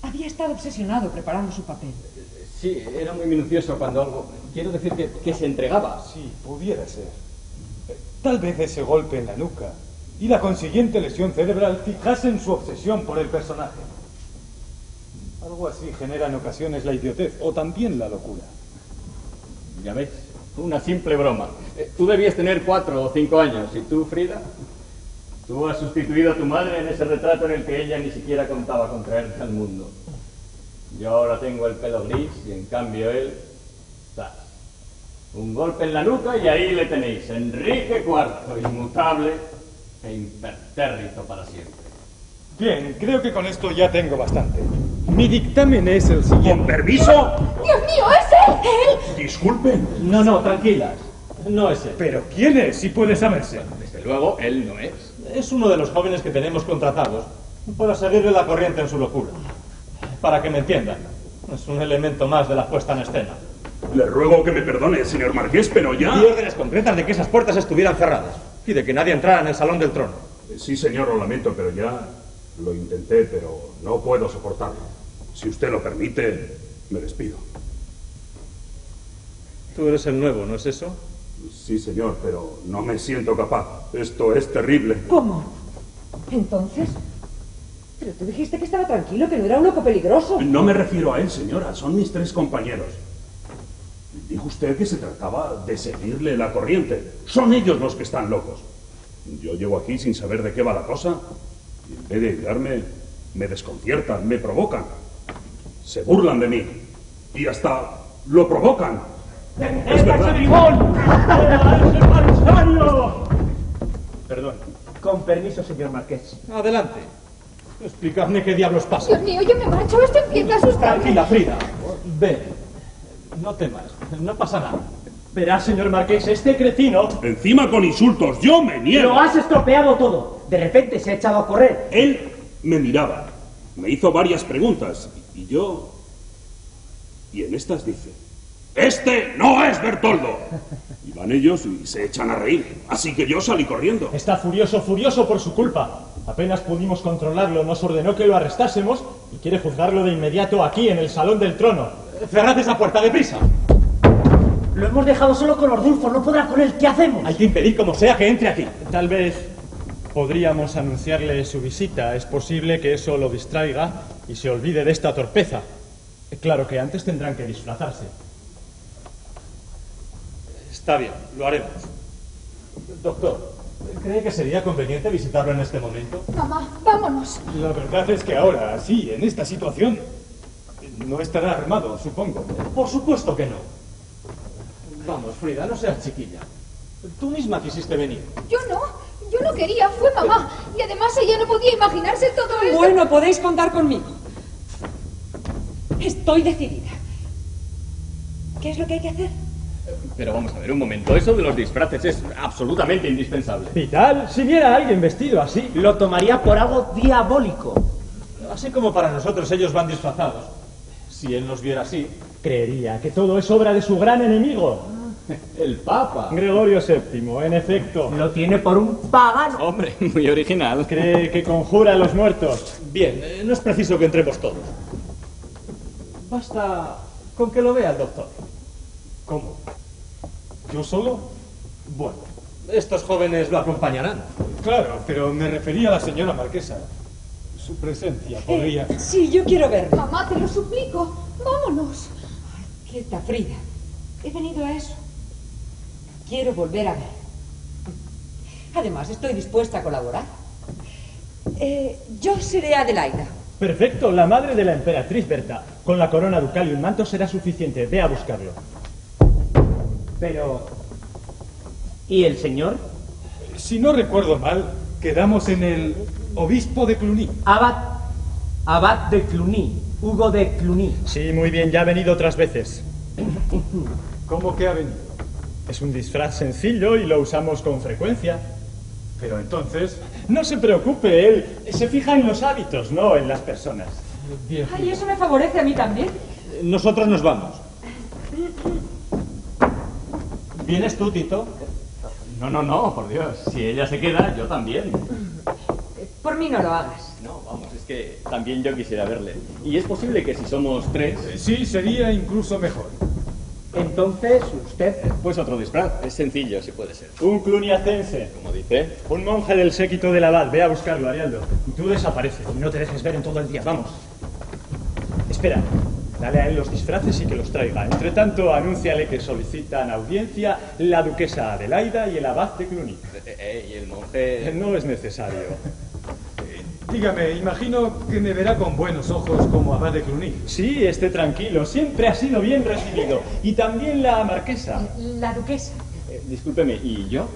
S12: Había estado obsesionado preparando su papel.
S15: Sí, era muy minucioso cuando algo... Quiero decir que se entregaba.
S11: Sí, pudiera ser. Tal vez ese golpe en la nuca y la consiguiente lesión cerebral fijasen su obsesión por el personaje. Algo así genera en ocasiones la idiotez o también la locura.
S15: Ya ves, una simple broma. Tú debías tener 4 o 5 años. ¿Y tú, Frida? Tú has sustituido a tu madre en ese retrato en el que ella ni siquiera contaba con traerte al mundo. Yo ahora tengo el pelo gris y en cambio él... ¡zas! Un golpe en la nuca y ahí le tenéis. Enrique IV, inmutable e impertérrito para siempre.
S11: Bien, creo que con esto ya tengo bastante. Mi dictamen es el siguiente.
S5: ¿Con permiso?
S13: ¡Dios mío, es él!
S5: Disculpen.
S14: No, tranquilas. No es él.
S11: ¿Pero quién es, si puede saberse?
S15: Desde luego, él no es.
S14: Es uno de los jóvenes que tenemos contratados para seguirle la corriente en su locura. Para que me entiendan, es un elemento más de la puesta en escena.
S5: Le ruego que me perdone, señor Marqués, pero ya...
S3: Y órdenes concretas de que esas puertas estuvieran cerradas y de que nadie entrara en el Salón del Trono.
S5: Sí, señor, lo lamento, pero ya lo intenté, pero no puedo soportarlo. Si usted lo permite, me despido.
S14: Tú eres el nuevo, ¿no es eso?
S5: Sí, señor, pero no me siento capaz. Esto es terrible.
S12: ¿Cómo? ¿Entonces? Pero tú dijiste que estaba tranquilo, que no era un loco peligroso.
S5: No me refiero a él, señora. Son mis 3 compañeros. Dijo usted que se trataba de seguirle la corriente. Son ellos los que están locos. Yo llego aquí sin saber de qué va la cosa y en vez de ayudarme, me desconciertan, me provocan. Se burlan de mí y hasta lo provocan. Es verdad.
S3: Perdón. Con permiso, señor Marqués.
S14: Adelante. Explicadme qué diablos pasa.
S13: Dios mío, yo me marcho. Esto empieza a asustarme.
S14: Tranquila, Frida. Ven. No temas. No pasa nada.
S3: Verá, señor Marqués, este cretino...
S5: Encima con insultos. Yo me niego.
S4: Lo has estropeado todo. De repente se ha echado a correr.
S5: Él me miraba. Me hizo varias preguntas. Y yo... Y en estas dice... ¡Este no es Bertoldo! Y van ellos y se echan a reír. Así que yo salí corriendo.
S3: Está furioso, furioso por su culpa. Apenas pudimos controlarlo, nos ordenó que lo arrestásemos y quiere juzgarlo de inmediato aquí, en el Salón del Trono.
S14: ¡Cerrad esa puerta, deprisa!
S4: Lo hemos dejado solo con Ordulfo, no podrá con él. ¿Qué hacemos?
S14: Hay que impedir como sea que entre aquí.
S3: Tal vez podríamos anunciarle su visita. Es posible que eso lo distraiga y se olvide de esta torpeza. Claro que antes tendrán que disfrazarse.
S14: Está bien, lo haremos. Doctor, ¿cree que sería conveniente visitarlo en este momento?
S13: Mamá, vámonos.
S11: La verdad es que ahora, sí, en esta situación, no estará armado, supongo.
S14: Por supuesto que no. Vamos, Frida, no seas chiquilla. Tú misma quisiste venir.
S13: Yo no quería, fue mamá. Y además ella no podía imaginarse todo esto.
S12: Bueno, podéis contar conmigo. Estoy decidida. ¿Qué es lo que hay que hacer?
S15: Pero vamos a ver, un momento. Eso de los disfraces es absolutamente indispensable.
S3: Vital, si viera a alguien vestido así,
S4: lo tomaría por algo diabólico.
S14: Así como para nosotros ellos van disfrazados. Si él nos viera así,
S3: creería que todo es obra de su gran enemigo.
S14: El Papa.
S3: Gregorio VII, en efecto.
S4: Lo tiene por un pagano.
S15: Hombre, muy original.
S3: Cree que conjura a los muertos.
S14: Bien, no es preciso que entremos todos. Basta con que lo vea el doctor.
S11: ¿Cómo? ¿Yo solo?
S14: Bueno, estos jóvenes lo acompañarán.
S11: Claro, pero me refería a la señora marquesa. Su presencia podría...
S12: Sí, yo quiero verlo.
S13: Mamá, te lo suplico. Vámonos.
S12: Quieta, Frida. He venido a eso. Quiero volver a ver. Además, estoy dispuesta a colaborar. Yo seré Adelaida.
S3: Perfecto, la madre de la emperatriz Berta. Con la corona ducal y un manto será suficiente. Ve a buscarlo.
S4: Pero... ¿y el señor?
S11: Si no recuerdo mal, quedamos en el obispo de Cluny.
S4: Abad de Cluny. Hugo de Cluny.
S3: Sí, muy bien, ya ha venido otras veces.
S11: ¿Cómo que ha venido?
S3: Es un disfraz sencillo y lo usamos con frecuencia.
S11: Pero entonces...
S3: No se preocupe, él se fija en los hábitos, no en las personas.
S11: Bien.
S12: Ay, eso me favorece a mí también.
S14: Nosotros nos vamos. ¿Vienes tú, Tito?
S15: No, por Dios. Si ella se queda, yo también.
S12: Por mí no lo hagas.
S15: No, vamos, es que también yo quisiera verle. Y es posible que si somos 3...
S11: Sí, sería incluso mejor.
S4: Entonces, usted...
S15: Pues otro disfraz. Es sencillo, si puede ser.
S3: Un cluniacense.
S15: Como dice.
S3: Un monje del séquito del abad. Ve a buscarlo, Arialdo. Y tú desapareces y no te dejes ver en todo el día. Vamos. Espera. Dale a él los disfraces y que los traiga. Entre tanto, anúnciale que solicitan audiencia la duquesa Adelaida y el abad de Cluny.
S15: ¿Y el monje?
S3: No es necesario.
S11: Dígame, imagino que me verá con buenos ojos como abad de Cluny.
S3: Sí, esté tranquilo. Siempre ha sido bien recibido. Y también la marquesa.
S12: La duquesa.
S15: Discúlpeme, ¿y yo?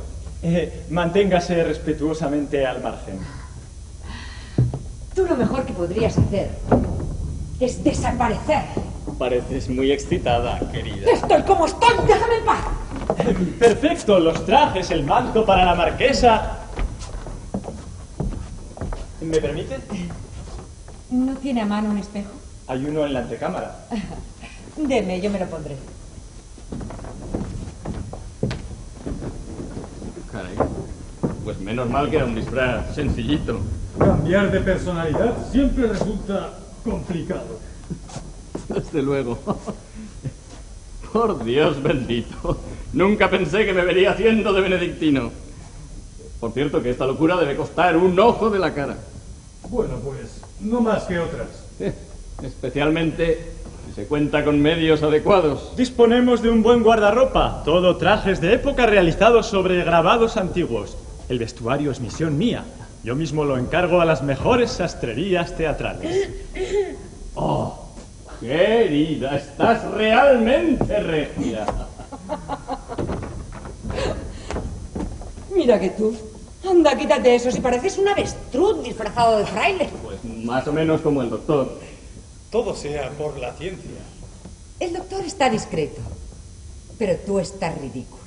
S3: Manténgase respetuosamente al margen.
S12: Tú lo mejor que podrías hacer es desaparecer.
S15: Pareces muy excitada, querida.
S12: Estoy como estoy, déjame en paz.
S3: Perfecto, los trajes, el manto para la marquesa. ¿Me permite?
S12: ¿No tiene a mano un espejo?
S3: Hay uno en la antecámara.
S12: Deme, yo me lo pondré.
S15: Caray. Pues menos mal que era un disfraz sencillito.
S11: Cambiar de personalidad siempre resulta complicado.
S15: Desde luego. Por Dios bendito. Nunca pensé que me vería haciendo de benedictino. Por cierto, que esta locura debe costar un ojo de la cara.
S11: Bueno, pues, no más que otras.
S15: Especialmente si se cuenta con medios adecuados.
S3: Disponemos de un buen guardarropa. Todo trajes de época realizados sobre grabados antiguos. El vestuario es misión mía. Yo mismo lo encargo a las mejores sastrerías teatrales.
S15: ¡Oh! Querida, estás realmente regia.
S12: Mira que tú. Anda, quítate eso, si pareces un avestruz disfrazado de fraile.
S15: Pues más o menos como el doctor.
S11: Todo sea por la ciencia.
S12: El doctor está discreto, pero tú estás ridículo.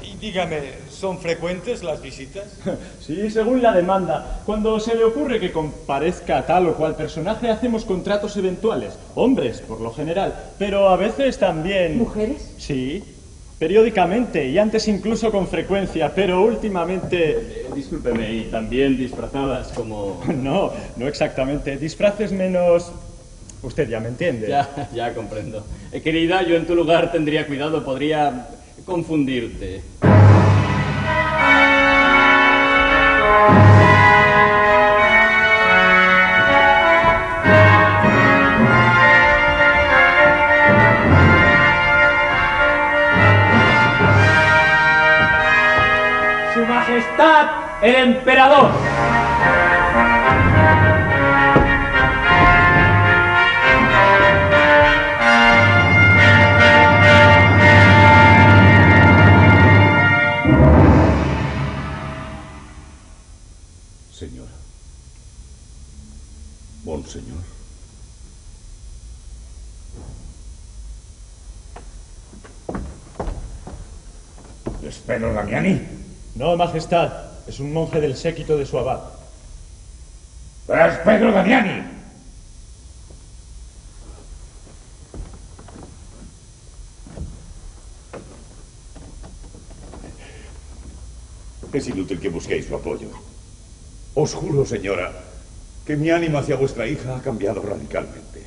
S11: Y dígame, ¿son frecuentes las visitas?
S3: Sí, según la demanda. Cuando se le ocurre que comparezca tal o cual personaje, hacemos contratos eventuales. Hombres, por lo general, pero a veces también...
S12: ¿Mujeres?
S3: Sí, periódicamente, y antes incluso con frecuencia, pero últimamente...
S15: Discúlpeme, y también disfrazadas como...
S3: No, no exactamente. Disfraces menos... Usted ya me entiende.
S15: Ya comprendo. Querida, yo en tu lugar tendría cuidado, podría confundirte.
S4: Su Majestad, el Emperador.
S5: Señora. Monseñor.
S7: Espero, Damiani.
S3: No, Majestad. Es un monje del séquito de su abad.
S7: ¡Es Pedro Damiani!
S5: Es inútil que busquéis su apoyo. Os juro, señora, que mi ánimo hacia vuestra hija ha cambiado radicalmente.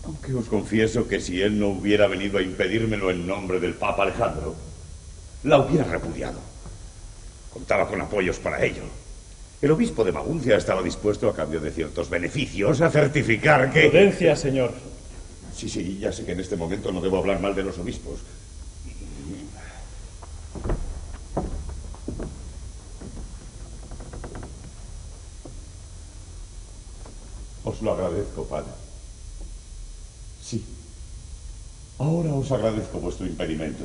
S5: Aunque os confieso que si él no hubiera venido a impedírmelo en nombre del Papa Alejandro, la hubiera repudiado. Contaba con apoyos para ello. El obispo de Maguncia estaba dispuesto, a cambio de ciertos beneficios, a certificar que...
S3: Prudencia, señor.
S5: Sí, ya sé que en este momento no debo hablar mal de los obispos. Os lo agradezco, padre. Sí. Ahora os agradezco vuestro impedimento.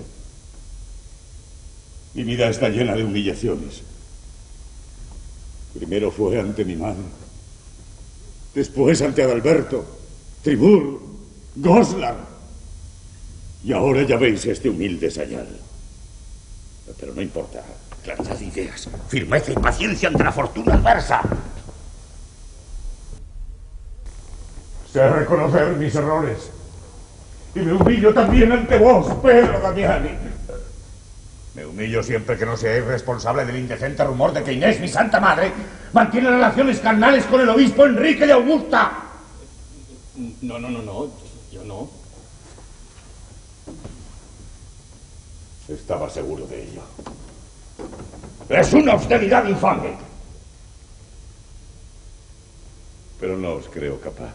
S5: Mi vida está llena de humillaciones. Primero fue ante mi madre. Después ante Adalberto, Tribur, Goslar. Y ahora ya veis este humilde sayal. Pero no importa. Claridad de ideas, firmeza y paciencia ante la fortuna adversa. Sé reconocer mis errores. Y me humillo también ante vos, Pedro Damiani. Me humillo siempre que no seáis responsable del indecente rumor de que Inés, mi santa madre, mantiene relaciones carnales con el obispo Enrique de Augusta.
S15: No, yo no.
S5: Estaba seguro de ello. Es una obscenidad infame. Pero no os creo capaz.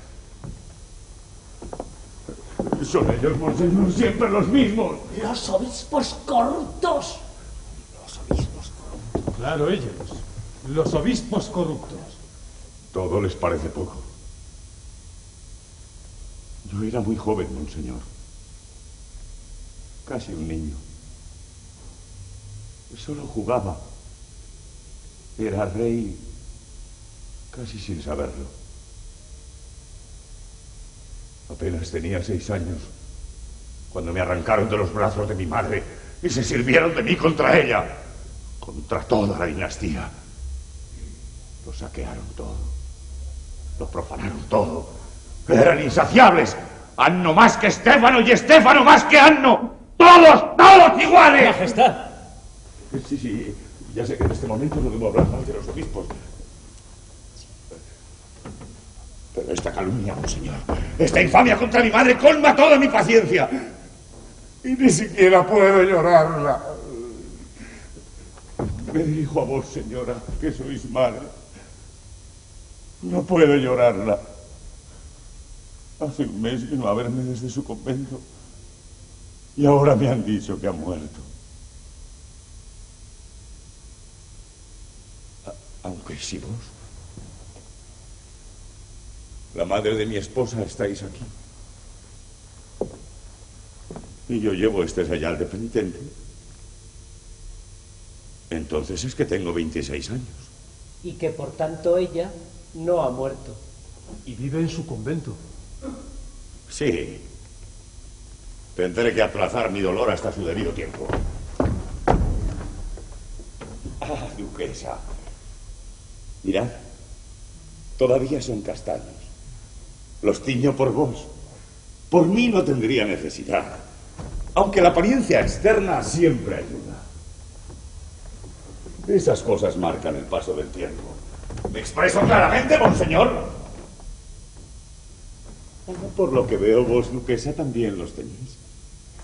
S5: Son ellos, monseñor, siempre los mismos.
S9: Los obispos corruptos.
S11: Claro, ellos. Los obispos corruptos.
S5: Todo les parece poco. Yo era muy joven, monseñor. Casi un niño. Solo jugaba. Era rey casi sin saberlo. Apenas tenía 6 años cuando me arrancaron de los brazos de mi madre y se sirvieron de mí contra ella, contra toda la dinastía. Lo saquearon todo, lo profanaron todo. Eran insaciables. Anno más que Estéfano y Estéfano más que Anno. ¡Todos iguales!
S3: Majestad.
S5: Sí, ya sé que en este momento no debo hablar mal de los obispos. Pero Esta calumnia, monseñor, esta infamia contra mi madre colma toda mi paciencia. Y ni siquiera puedo llorarla. Me dirijo a vos, señora, que sois madre. No puedo llorarla. Hace un mes vino a verme desde su convento y ahora me han dicho que ha muerto. Aunque si vos, la madre de mi esposa, estáis aquí y yo llevo este sayal de penitente, entonces es que tengo 26 años.
S2: Y que por tanto ella no ha muerto.
S6: Y vive en su convento.
S5: Sí. Tendré que aplazar mi dolor hasta su debido tiempo. Ah, duquesa. Mirad, todavía son castaños. Los tiño por vos. Por mí no tendría necesidad. Aunque la apariencia externa siempre ayuda. Esas cosas marcan el paso del tiempo. ¿Me expreso claramente, monseñor? Por lo que veo, vos, duquesa, también los tenéis.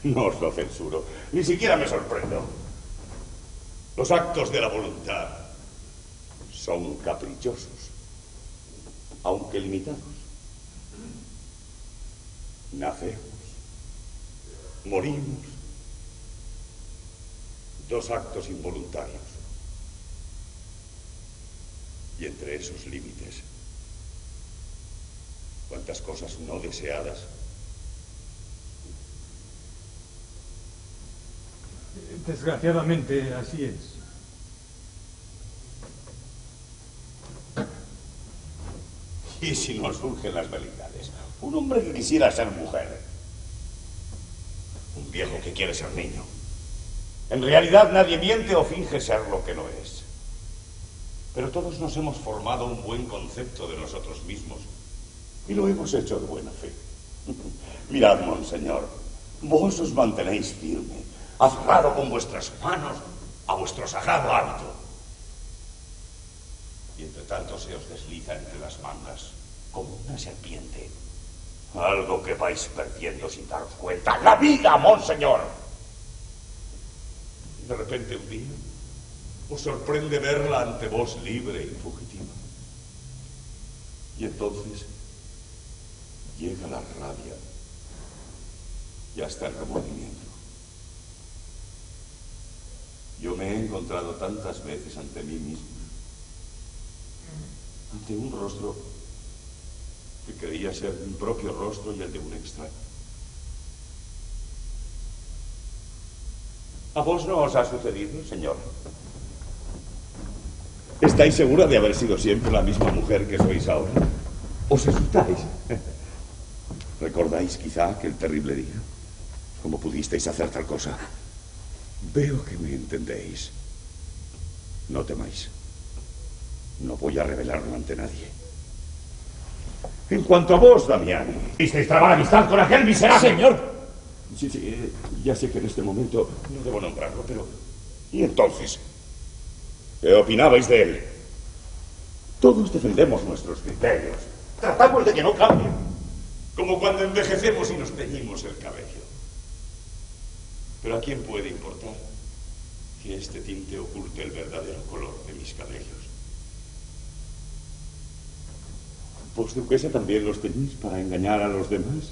S5: No os lo censuro, ni siquiera me sorprendo. Los actos de la voluntad son caprichosos, aunque limitados. Nacemos, morimos. 2 actos involuntarios. Y entre esos límites, cuántas cosas no deseadas.
S11: Desgraciadamente, así es.
S5: Y si no surgen las realidades, un hombre que quisiera ser mujer, un viejo que quiere ser niño. En realidad nadie miente o finge ser lo que no es. Pero todos nos hemos formado un buen concepto de nosotros mismos y lo hemos hecho de buena fe. Mirad, monseñor, vos os mantenéis firme, aferrado con vuestras manos a vuestro sagrado hábito. Y entre tanto se os desliza entre las mangas como una serpiente. Algo que vais perdiendo sin daros cuenta. ¡La vida, monseñor! De repente un día os sorprende verla ante vos libre y fugitiva. Y entonces llega la rabia y hasta el remordimiento. Yo me he encontrado tantas veces ante mí mismo, ante un rostro que creía ser mi propio rostro y el de un extraño. ¿A vos no os ha sucedido, señor? ¿Estáis segura de haber sido siempre la misma mujer que sois ahora? ¿Os asustáis? ¿Recordáis quizá aquel terrible día? ¿Cómo pudisteis hacer tal cosa? Veo que me entendéis. No temáis. No voy a revelarlo ante nadie. En cuanto a vos, Damián, ¿visteis trabar amistad con aquel miserable?
S6: ¡Señor!
S5: Sí, ya sé que en este momento no debo nombrarlo, pero... ¿Y entonces? ¿Qué opinabais de él? Todos defendemos nuestros criterios. Tratamos de que no cambien. Como cuando envejecemos y nos teñimos el cabello. Pero ¿a quién puede importar que este tinte oculte el verdadero color de mis cabellos? ¿Vos, duquesa, también los teñís para engañar a los demás?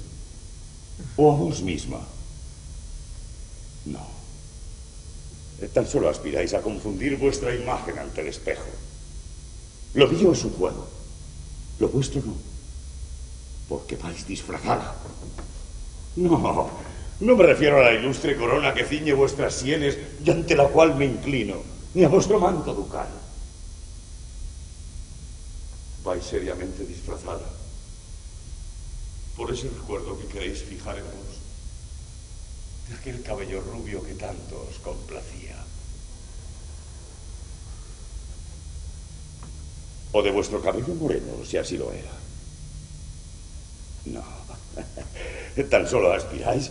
S5: ¿O a vos misma? No. Tan solo aspiráis a confundir vuestra imagen ante el espejo. Lo mío es un juego. Lo vuestro no. Porque vais disfrazada. No me refiero a la ilustre corona que ciñe vuestras sienes y ante la cual me inclino, ni a vuestro manto ducal. Vais seriamente disfrazada por ese recuerdo que queréis fijar en vos, de aquel cabello rubio que tanto os complacía. O de vuestro cabello moreno, si así lo era. No, tan solo aspiráis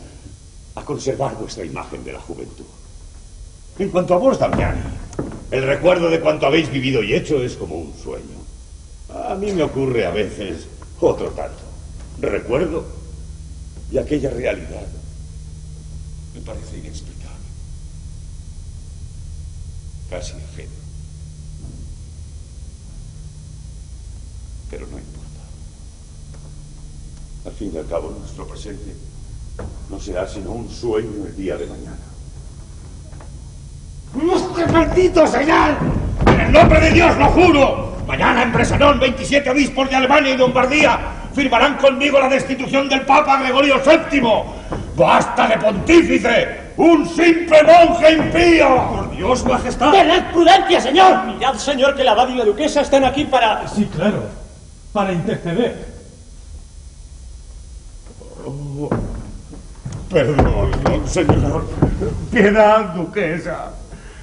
S5: a conservar vuestra imagen de la juventud. En cuanto a vos, Damián, el recuerdo de cuanto habéis vivido y hecho es como un sueño. A mí me ocurre a veces Otro tanto. Recuerdo y aquella realidad me parece inexplicable. Casi ajeno. Pero no importa. Al fin y al cabo, nuestro presente no será sino un sueño el día de mañana.
S7: ¡Este maldito señal! ¡En el nombre de Dios, lo juro! Mañana en Bressanón, 27 obispos de Alemania y Lombardía firmarán conmigo la destitución del Papa Gregorio VII. ¡Basta de pontífice! ¡Un simple monje impío! ¡Por Dios, majestad!
S9: ¡Tened prudencia, señor!
S3: Mirad, señor, que la abad y la duquesa están aquí para...
S11: Sí, claro, para interceder.
S7: Oh, perdón, señor. Piedad, duquesa.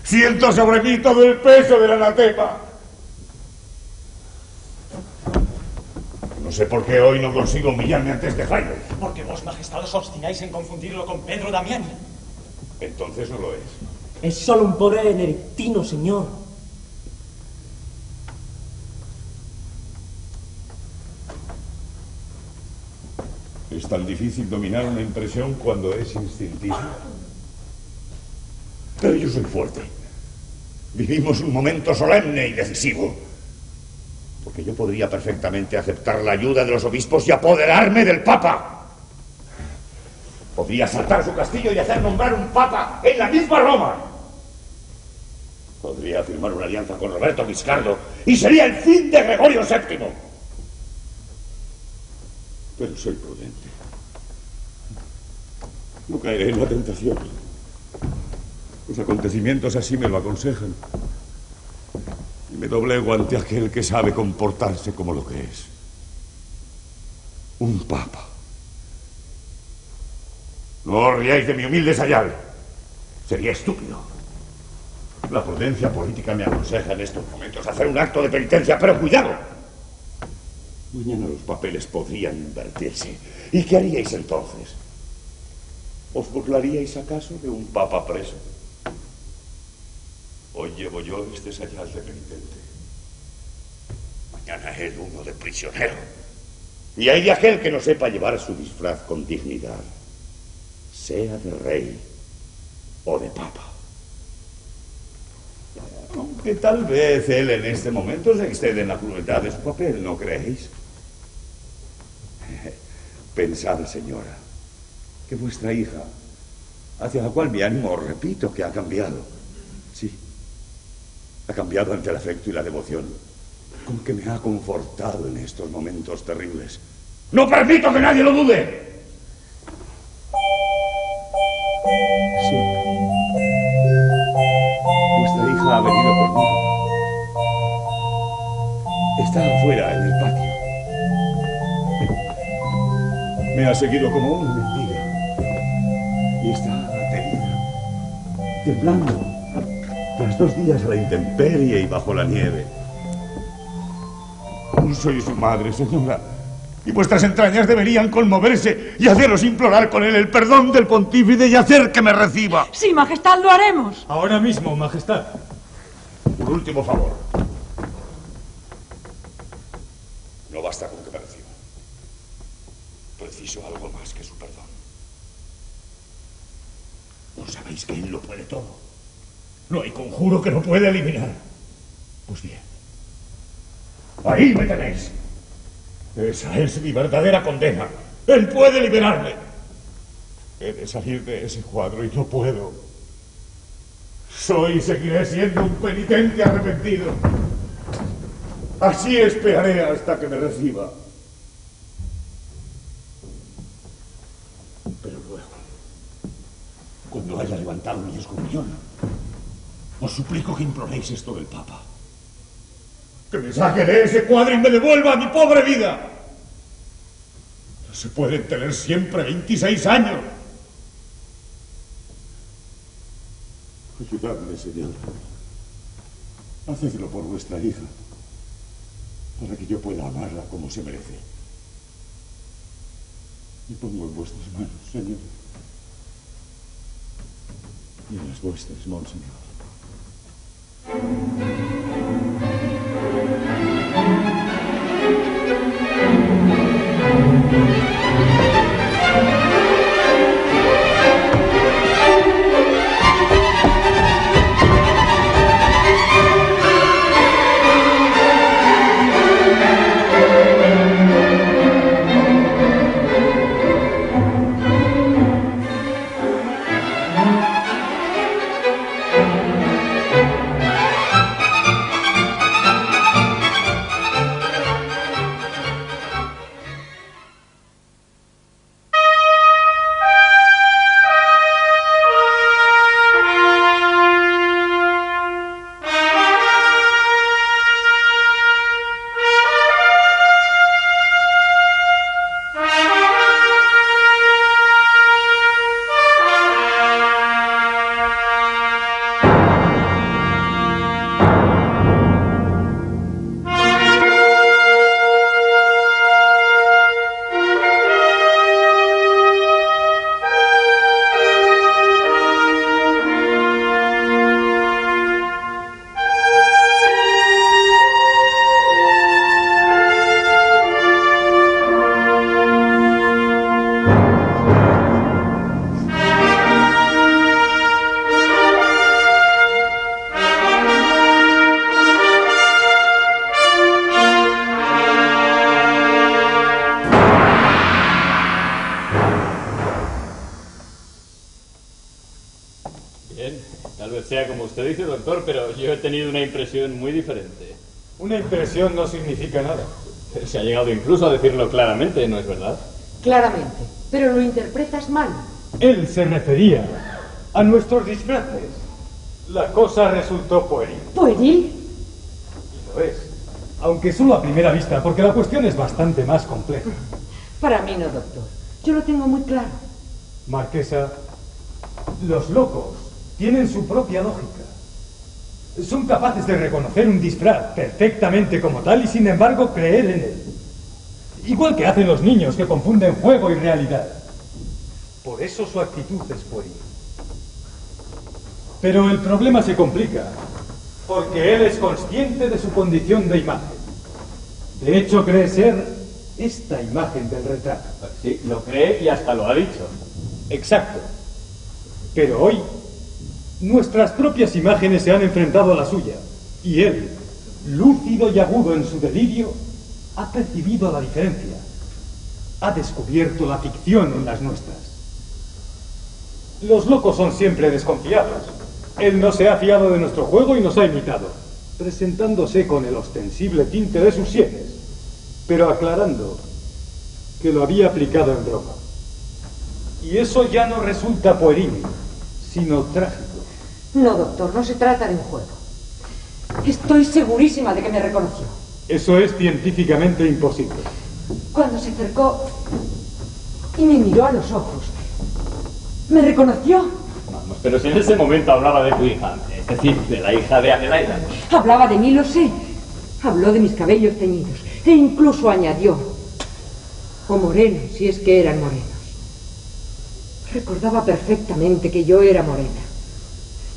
S7: Siento sobre mí todo el peso del anatema. No sé por qué hoy no consigo humillarme ante este Jaime.
S3: Porque vos, majestad, os obstináis en confundirlo con Pedro Damiani.
S5: Entonces no lo es.
S2: Es solo un pobre benedictino, señor.
S5: ¿Es tan difícil dominar una impresión cuando es instintiva? Pero yo soy fuerte. Vivimos un momento solemne y decisivo. Porque yo podría perfectamente aceptar la ayuda de los obispos y apoderarme del Papa. Podría asaltar su castillo y hacer nombrar un Papa en la misma Roma. Podría firmar una alianza con Roberto Guiscardo y sería el fin de Gregorio VII. Pero soy prudente. No caeré en la tentación. Los acontecimientos así me lo aconsejan. Y me doblego ante aquel que sabe comportarse como lo que es. Un papa. No os riáis de mi humilde sayal. Sería estúpido. La prudencia política me aconseja en estos momentos hacer un acto de penitencia, pero cuidado. Mañana los papeles podrían invertirse. ¿Y qué haríais entonces? ¿Os burlaríais acaso de un papa preso? Hoy llevo yo este sayal de penitente. Mañana él uno de prisionero. Y hay de aquel que no sepa llevar su disfraz con dignidad, sea de rey o de papa. Aunque tal vez él en este momento se excede en la crueldad de su papel, ¿no creéis? Pensad, señora, que vuestra hija, hacia la cual mi ánimo, repito, que ha cambiado, sí, ha cambiado ante el afecto y la devoción con que me ha confortado en estos momentos terribles. ¡No permito que nadie lo dude! Sí. Vuestra hija ha venido conmigo. Está afuera, en el patio. Me ha seguido como una mendiga. Y está aterida, temblando, tras 2 días a la intemperie y bajo la nieve. Soy su madre, señora, y vuestras entrañas deberían conmoverse y haceros implorar con él el perdón del pontífice y hacer que me reciba.
S12: Sí, majestad, lo haremos.
S11: Ahora mismo, majestad.
S5: Un último favor. No basta con que me reciba. Preciso algo más que su perdón. ¿No sabéis que él lo puede todo? No hay conjuro que no pueda eliminar. Pues bien, ahí me tenéis. Esa es mi verdadera condena. Él puede liberarme. He de salir de ese cuadro y no puedo. Soy y seguiré siendo un penitente arrepentido. Así esperaré hasta que me reciba. Pero luego, cuando haya levantado mi excomunión, os suplico que imploréis esto del Papa. Que me saque de ese cuadro y me devuelva a mi pobre vida. No se pueden tener siempre 26 años. Ayudadme, señor. Hacedlo por vuestra hija, para que yo pueda amarla como se merece. Me pongo en vuestras manos, señor. Y en las vuestras, monseñor.
S15: sea como usted dice, doctor, pero yo he tenido una impresión muy diferente.
S11: Una impresión no significa nada.
S15: Se ha llegado incluso a decirlo claramente, ¿no es verdad?
S12: Claramente, pero lo interpretas mal.
S11: Él se refería a nuestros disfraces. La cosa resultó pueril.
S12: ¿Pueril?
S11: Y lo es. Aunque solo a primera vista, porque la cuestión es bastante más compleja.
S12: Para mí no, doctor. Yo lo tengo muy claro.
S11: Marquesa, los locos tienen su propia lógica. Son capaces de reconocer un disfraz perfectamente como tal y sin embargo creer en él. Igual que hacen los niños que confunden juego y realidad. Por eso su actitud es pueril. Pero el problema se complica, porque él es consciente de su condición de imagen. De hecho, cree ser esta imagen del retrato.
S15: Sí, lo cree y hasta lo ha dicho.
S11: Exacto. Pero hoy, nuestras propias imágenes se han enfrentado a la suya, y él, lúcido y agudo en su delirio, ha percibido la diferencia. Ha descubierto la ficción en las nuestras. Los locos son siempre desconfiados. Él no se ha fiado de nuestro juego y nos ha imitado, presentándose con el ostensible tinte de sus sienes, pero aclarando que lo había aplicado en broma. Y eso ya no resulta pueril, sino trágico.
S12: No, doctor, no se trata de un juego. Estoy segurísima de que me reconoció.
S11: Eso es científicamente imposible.
S12: Cuando se acercó y me miró a los ojos, me reconoció.
S15: Vamos, pero si en ese momento hablaba de tu hija, es decir, de la hija de Adelaida.
S12: Hablaba de mí, lo sé. Habló de mis cabellos teñidos e incluso añadió, o morenos, si es que eran morenos. Recordaba perfectamente que yo era morena.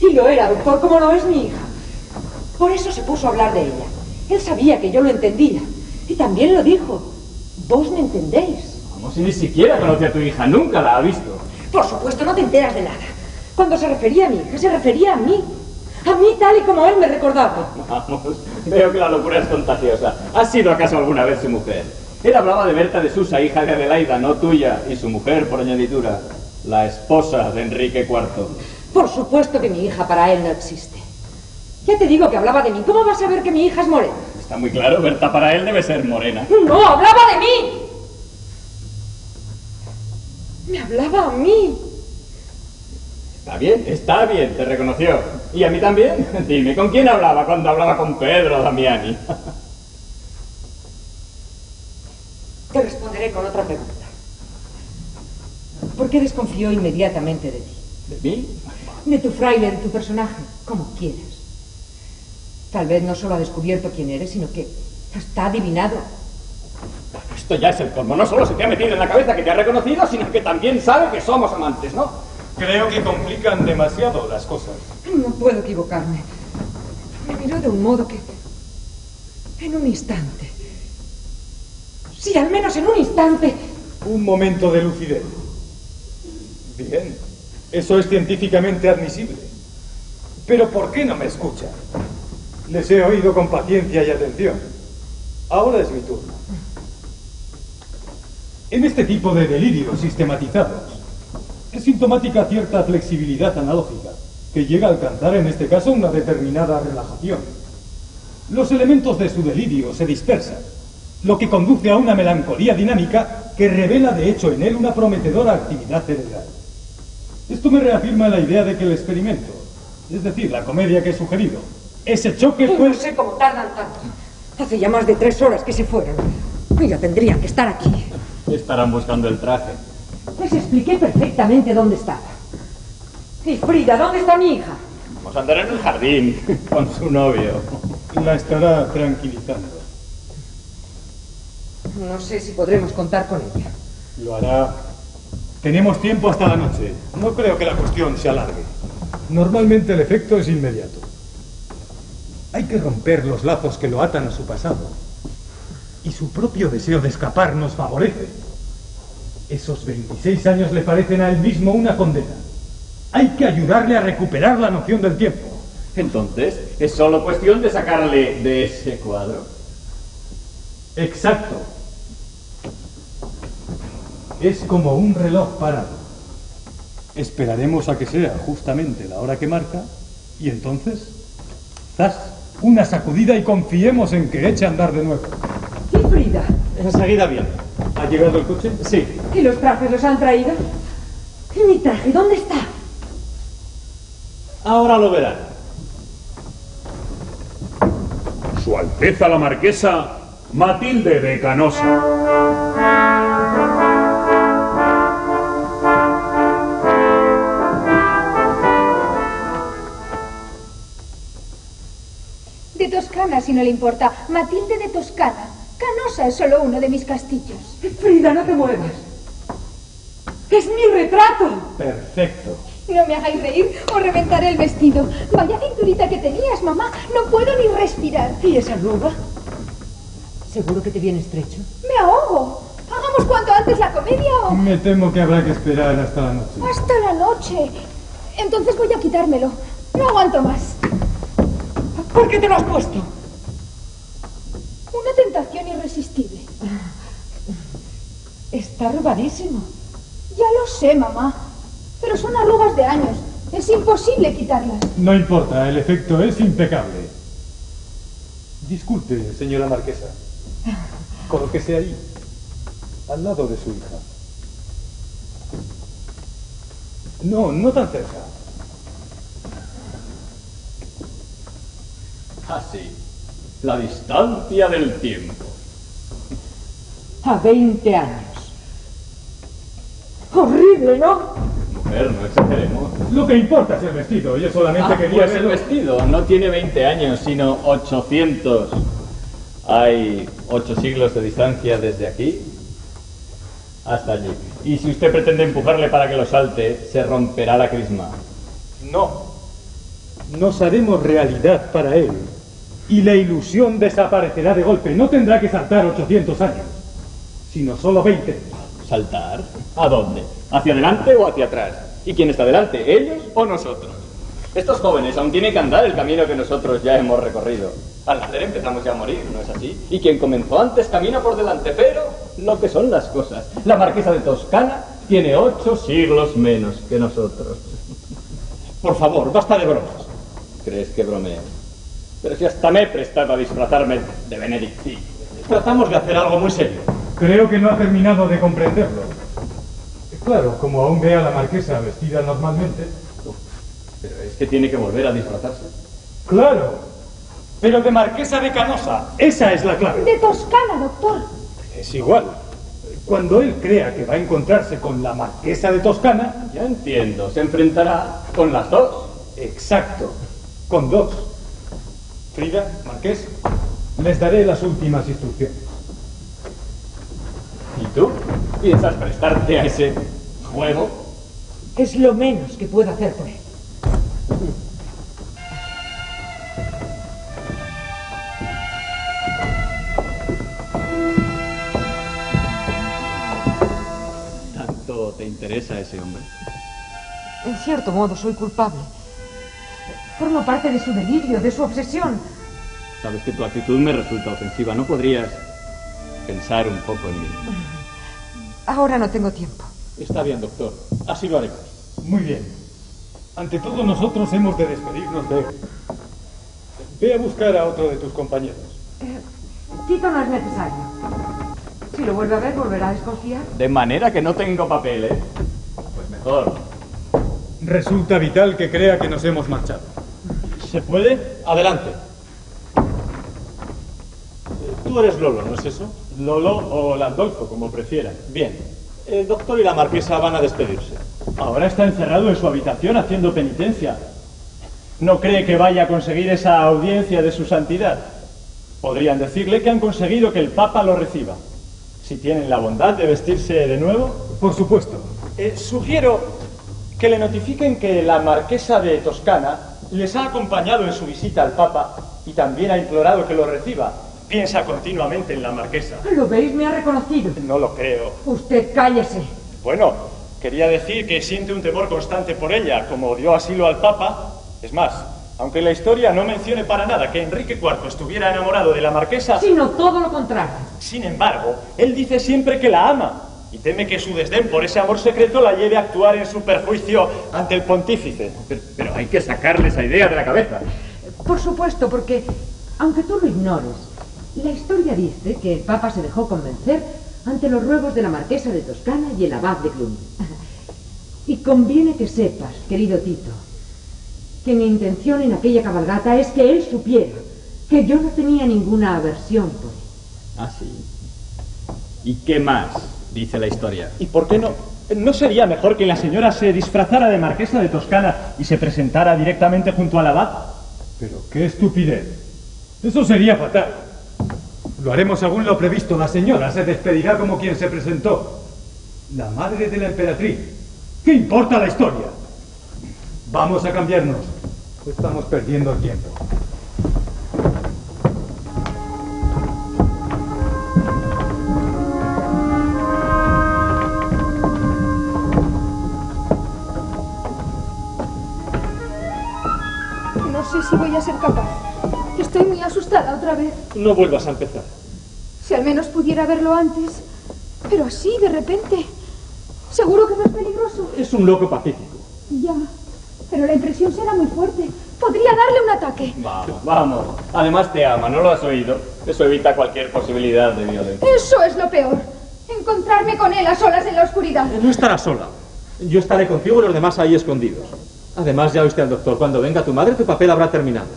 S12: Y lo era, doctor, como lo es mi hija. Por eso se puso a hablar de ella. Él sabía que yo lo entendía. Y también lo dijo. Vos me entendéis.
S15: Como si ni siquiera conoce a tu hija, nunca la ha visto.
S12: Por supuesto, no te enteras de nada. Cuando se refería a mi hija, se refería a mí. A mí tal y como él me recordaba.
S15: Vamos, veo que la locura es contagiosa. ¿Has sido acaso alguna vez su mujer? Él hablaba de Berta de Susa, hija de Adelaida, no tuya, y su mujer, por añadidura, la esposa de Enrique IV.
S12: Por supuesto que mi hija para él no existe. Ya te digo que hablaba de mí. ¿Cómo vas a saber que mi hija es morena?
S15: Está muy claro, Berta para él debe ser morena.
S12: No, hablaba de mí. Me hablaba a mí.
S15: Está bien, te reconoció. ¿Y a mí también? Dime, ¿con quién hablaba cuando hablaba con Pedro Damiani?
S12: Te responderé con otra pregunta. ¿Por qué desconfió inmediatamente de ti?
S15: ¿De mí?
S12: De tu fraile, de tu personaje, como quieras. Tal vez no solo ha descubierto quién eres, sino que está adivinado.
S15: Esto ya es el colmo. No solo se te ha metido en la cabeza que te ha reconocido, sino que también sabe que somos amantes, ¿no?
S11: Creo que complican demasiado las cosas.
S12: No puedo equivocarme. Me miró de un modo que... En un instante. Sí, al menos en un instante.
S11: Un momento de lucidez. Bien, eso es científicamente admisible. Pero ¿por qué no me escucha? Les he oído con paciencia y atención. Ahora es mi turno. En este tipo de delirios sistematizados, es sintomática cierta flexibilidad analógica, que llega a alcanzar en este caso una determinada relajación. Los elementos de su delirio se dispersan, lo que conduce a una melancolía dinámica que revela de hecho en él una prometedora actividad cerebral. Esto me reafirma la idea de que el experimento, es decir, la comedia que he sugerido, ese choque fue...
S12: No sé cómo tardan tanto. Hace ya más de 3 horas que se fueron. Y ya tendrían que estar aquí.
S15: Estarán buscando el traje.
S12: Les expliqué perfectamente dónde estaba. Y Frida, ¿dónde está mi hija?
S15: Vamos a andar en el jardín con su novio.
S11: La estará tranquilizando.
S12: No sé si podremos contar con ella.
S11: Lo hará. Tenemos tiempo hasta la noche. No creo que la cuestión se alargue. Normalmente el efecto es inmediato. Hay que romper los lazos que lo atan a su pasado. Y su propio deseo de escapar nos favorece. Esos 26 años le parecen a él mismo una condena. Hay que ayudarle a recuperar la noción del tiempo.
S15: Entonces, es solo cuestión de sacarle de ese cuadro.
S11: Exacto. Es como un reloj parado. Esperaremos a que sea justamente la hora que marca Y entonces, ¡zas! Una sacudida y confiemos en que eche a andar de nuevo.
S12: ¿Y Frida?
S3: Enseguida viene. ¿Ha llegado el coche? Sí.
S12: ¿Y los trajes los han traído? ¿Y mi traje dónde está?
S3: Ahora lo verán.
S5: Su Alteza la Marquesa Matilde de Canosa.
S13: De Toscana, si no le importa. Matilde de Toscana. Canosa es solo uno de mis castillos.
S12: Frida, no te muevas. ¡Es mi retrato!
S3: Perfecto.
S13: No me hagáis reír o reventaré el vestido. Vaya cinturita que tenías, mamá. No puedo ni respirar.
S12: ¿Y esa arruga? ¿Seguro que te viene estrecho?
S13: Me ahogo. Hagamos cuanto antes la comedia o...
S11: Me temo que habrá que esperar hasta la noche.
S13: Hasta la noche. Entonces voy a quitármelo. No aguanto más.
S12: ¿Por qué te lo has puesto?
S13: Una tentación irresistible.
S12: Está arrugadísimo.
S13: Ya lo sé, mamá. Pero son arrugas de años. Es imposible quitarlas.
S11: No importa, el efecto es impecable. Disculpe, señora Marquesa. Colóquese ahí, al lado de su hija. No, no tan cerca.
S15: Así, la distancia del tiempo.
S12: A 20 años. Horrible, ¿no?
S15: Mujer, no exageremos.
S11: Lo que importa es el vestido. Yo solamente quería
S15: pues
S11: verlo.
S15: el vestido no tiene 20 años, sino 800. Hay 8 siglos de distancia desde aquí hasta allí. Y si usted pretende empujarle para que lo salte, se romperá la crisma.
S11: No. Nos haremos realidad para él. Y la ilusión desaparecerá de golpe. No tendrá que saltar 800 años, sino solo 20.
S15: ¿Saltar? ¿A dónde? ¿Hacia adelante o hacia atrás? ¿Y quién está delante? ¿Ellos o nosotros? Estos jóvenes aún tienen que andar el camino que nosotros ya hemos recorrido. Al nacer empezamos ya a morir, ¿no es así? Y quien comenzó antes camina por delante, pero lo que son las cosas. La marquesa de Toscana tiene 8 siglos menos que nosotros.
S3: Por favor, basta de bromas.
S15: ¿Crees que bromeo? Pero si hasta me he prestado a disfrazarme de benedictino.
S3: Tratamos de hacer algo muy serio.
S11: Creo que no ha terminado de comprenderlo. Claro, como aún ve a la marquesa vestida normalmente.
S15: Pero es que tiene que volver a disfrazarse.
S11: ¡Claro! Pero de marquesa de Canosa. Esa es la clave.
S13: De Toscana, doctor.
S11: Es igual. Cuando él crea que va a encontrarse con la marquesa de Toscana...
S15: Ya entiendo, se enfrentará con las dos.
S11: Exacto, con 2. Frida, Marqués, les daré las últimas instrucciones.
S15: ¿Y tú? ¿Piensas prestarte a ese juego?
S12: Es lo menos que puedo hacer por él.
S15: ¿Tanto te interesa ese hombre?
S12: En cierto modo soy culpable. Formo parte de su delirio, de su obsesión.
S15: Sabes que tu actitud me resulta ofensiva. ¿No podrías pensar un poco en mí?
S12: Ahora no tengo tiempo.
S3: Está bien, doctor. Así lo haremos.
S11: Muy bien. Ante todo, nosotros hemos de despedirnos de él. Ve a buscar a otro de tus compañeros.
S12: Tito no es necesario. Si lo vuelve a ver, volverá a desconfiar.
S15: De manera que no tengo papel, ¿eh? Pues mejor.
S11: Resulta vital que crea que nos hemos marchado.
S3: ¿Se puede? Adelante. Tú eres Lolo, ¿no es eso? Lolo o Landolfo, como prefieran. Bien. El doctor y la marquesa van a despedirse. Ahora está encerrado en su habitación haciendo penitencia. ¿No cree que vaya a conseguir esa audiencia de su santidad? Podrían decirle que han conseguido que el Papa lo reciba. Si tienen la bondad de vestirse de nuevo.
S11: Por supuesto.
S3: Sugiero que le notifiquen que la marquesa de Toscana les ha acompañado en su visita al Papa y también ha implorado que lo reciba. Piensa continuamente en la marquesa.
S12: ¿Lo veis? Me ha reconocido.
S3: No lo creo.
S12: Usted cállese.
S3: Bueno, quería decir que siente un temor constante por ella, como dio asilo al Papa. Es más, aunque la historia no mencione para nada que Enrique IV estuviera enamorado de la marquesa...
S12: Sino todo lo contrario.
S3: Sin embargo, él dice siempre que la ama. y teme que su desdén por ese amor secreto la lleve a actuar en su perjuicio ante el pontífice.
S15: Pero hay que sacarle esa idea de la cabeza.
S12: Por supuesto, porque, aunque tú lo ignores, la historia dice que el Papa se dejó convencer ante los ruegos de la marquesa de Toscana y el abad de Cluny. Y conviene que sepas, querido Tito, que mi intención en aquella cabalgata es que él supiera que yo no tenía ninguna aversión por él.
S15: Ah, sí. ¿Y qué más dice la historia?
S3: ¿Y por qué no? ¿No sería mejor que la señora se disfrazara de marquesa de Toscana y se presentara directamente junto al abad?
S11: Pero qué estupidez. Eso sería fatal. Lo haremos según lo previsto. La señora se despedirá como quien se presentó. La madre de la emperatriz. ¿Qué importa la historia? Vamos a cambiarnos. Estamos perdiendo el tiempo.
S13: No sé si voy a ser capaz. Estoy muy asustada otra vez.
S3: No vuelvas a empezar.
S13: Si al menos pudiera verlo antes. Pero así, de repente. ¿Seguro que no es peligroso?
S3: Es un loco pacífico.
S13: Ya. Pero la impresión será muy fuerte. Podría darle un ataque.
S15: Vamos, vamos. Además te ama, ¿no lo has oído? Eso evita cualquier posibilidad de violencia.
S13: Eso es lo peor. Encontrarme con él a solas en la oscuridad.
S14: No estará sola. Yo estaré contigo y los demás ahí escondidos. Además, ya oíste al doctor. Cuando venga tu madre, tu papel habrá terminado.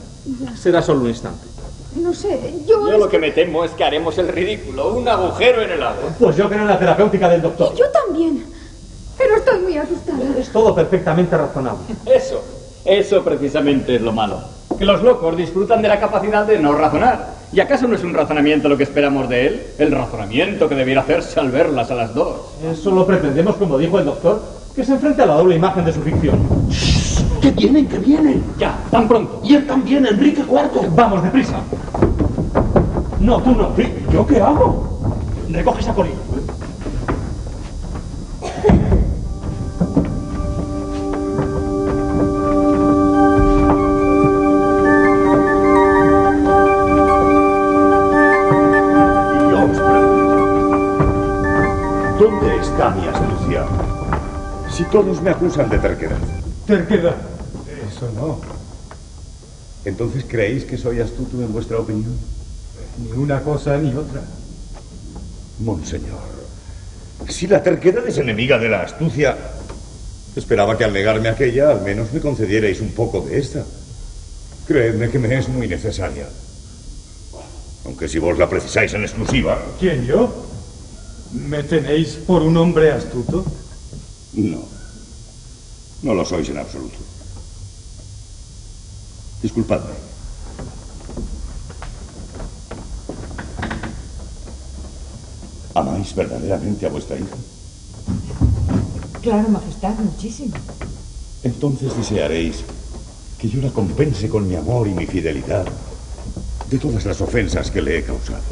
S13: Ya.
S14: Será solo un instante.
S13: No sé, yo
S15: Lo que me temo es que haremos el ridículo, un agujero en el agua.
S14: Pues yo creo en la terapéutica del doctor.
S13: Yo también. Pero estoy muy asustada.
S14: Es todo perfectamente razonable.
S15: Eso precisamente es lo malo. Que los locos disfrutan de la capacidad de no razonar. ¿Y acaso no es un razonamiento lo que esperamos de él? El razonamiento que debiera hacerse al verlas a las dos.
S14: Eso lo pretendemos, como dijo el doctor, que se enfrente a la doble imagen de su ficción.
S7: ¡Que vienen, que vienen!
S14: Ya, tan pronto.
S7: Y él también, Enrique IV.
S14: Vamos, deprisa. No, tú no.
S7: ¿Yo qué hago?
S14: Recoge esa colilla.
S7: ¿Dónde está mi astucia? Si todos me acusan de terquedad.
S11: ¿Terquedad? Eso no.
S7: ¿Entonces creéis que soy astuto en vuestra opinión?
S11: Ni una cosa ni otra.
S7: Monseñor, si la terquedad es enemiga de la astucia, esperaba que al negarme aquella, al menos me concedierais un poco de esta. Creedme que me es muy necesaria. Aunque si vos la precisáis en exclusiva...
S11: ¿Quién, yo? ¿Me tenéis por un hombre astuto?
S7: No. No lo sois en absoluto. Disculpadme. ¿Amáis verdaderamente a vuestra hija?
S12: Claro, Majestad, muchísimo.
S7: Entonces desearéis que yo la compense con mi amor y mi fidelidad de todas las ofensas que le he causado.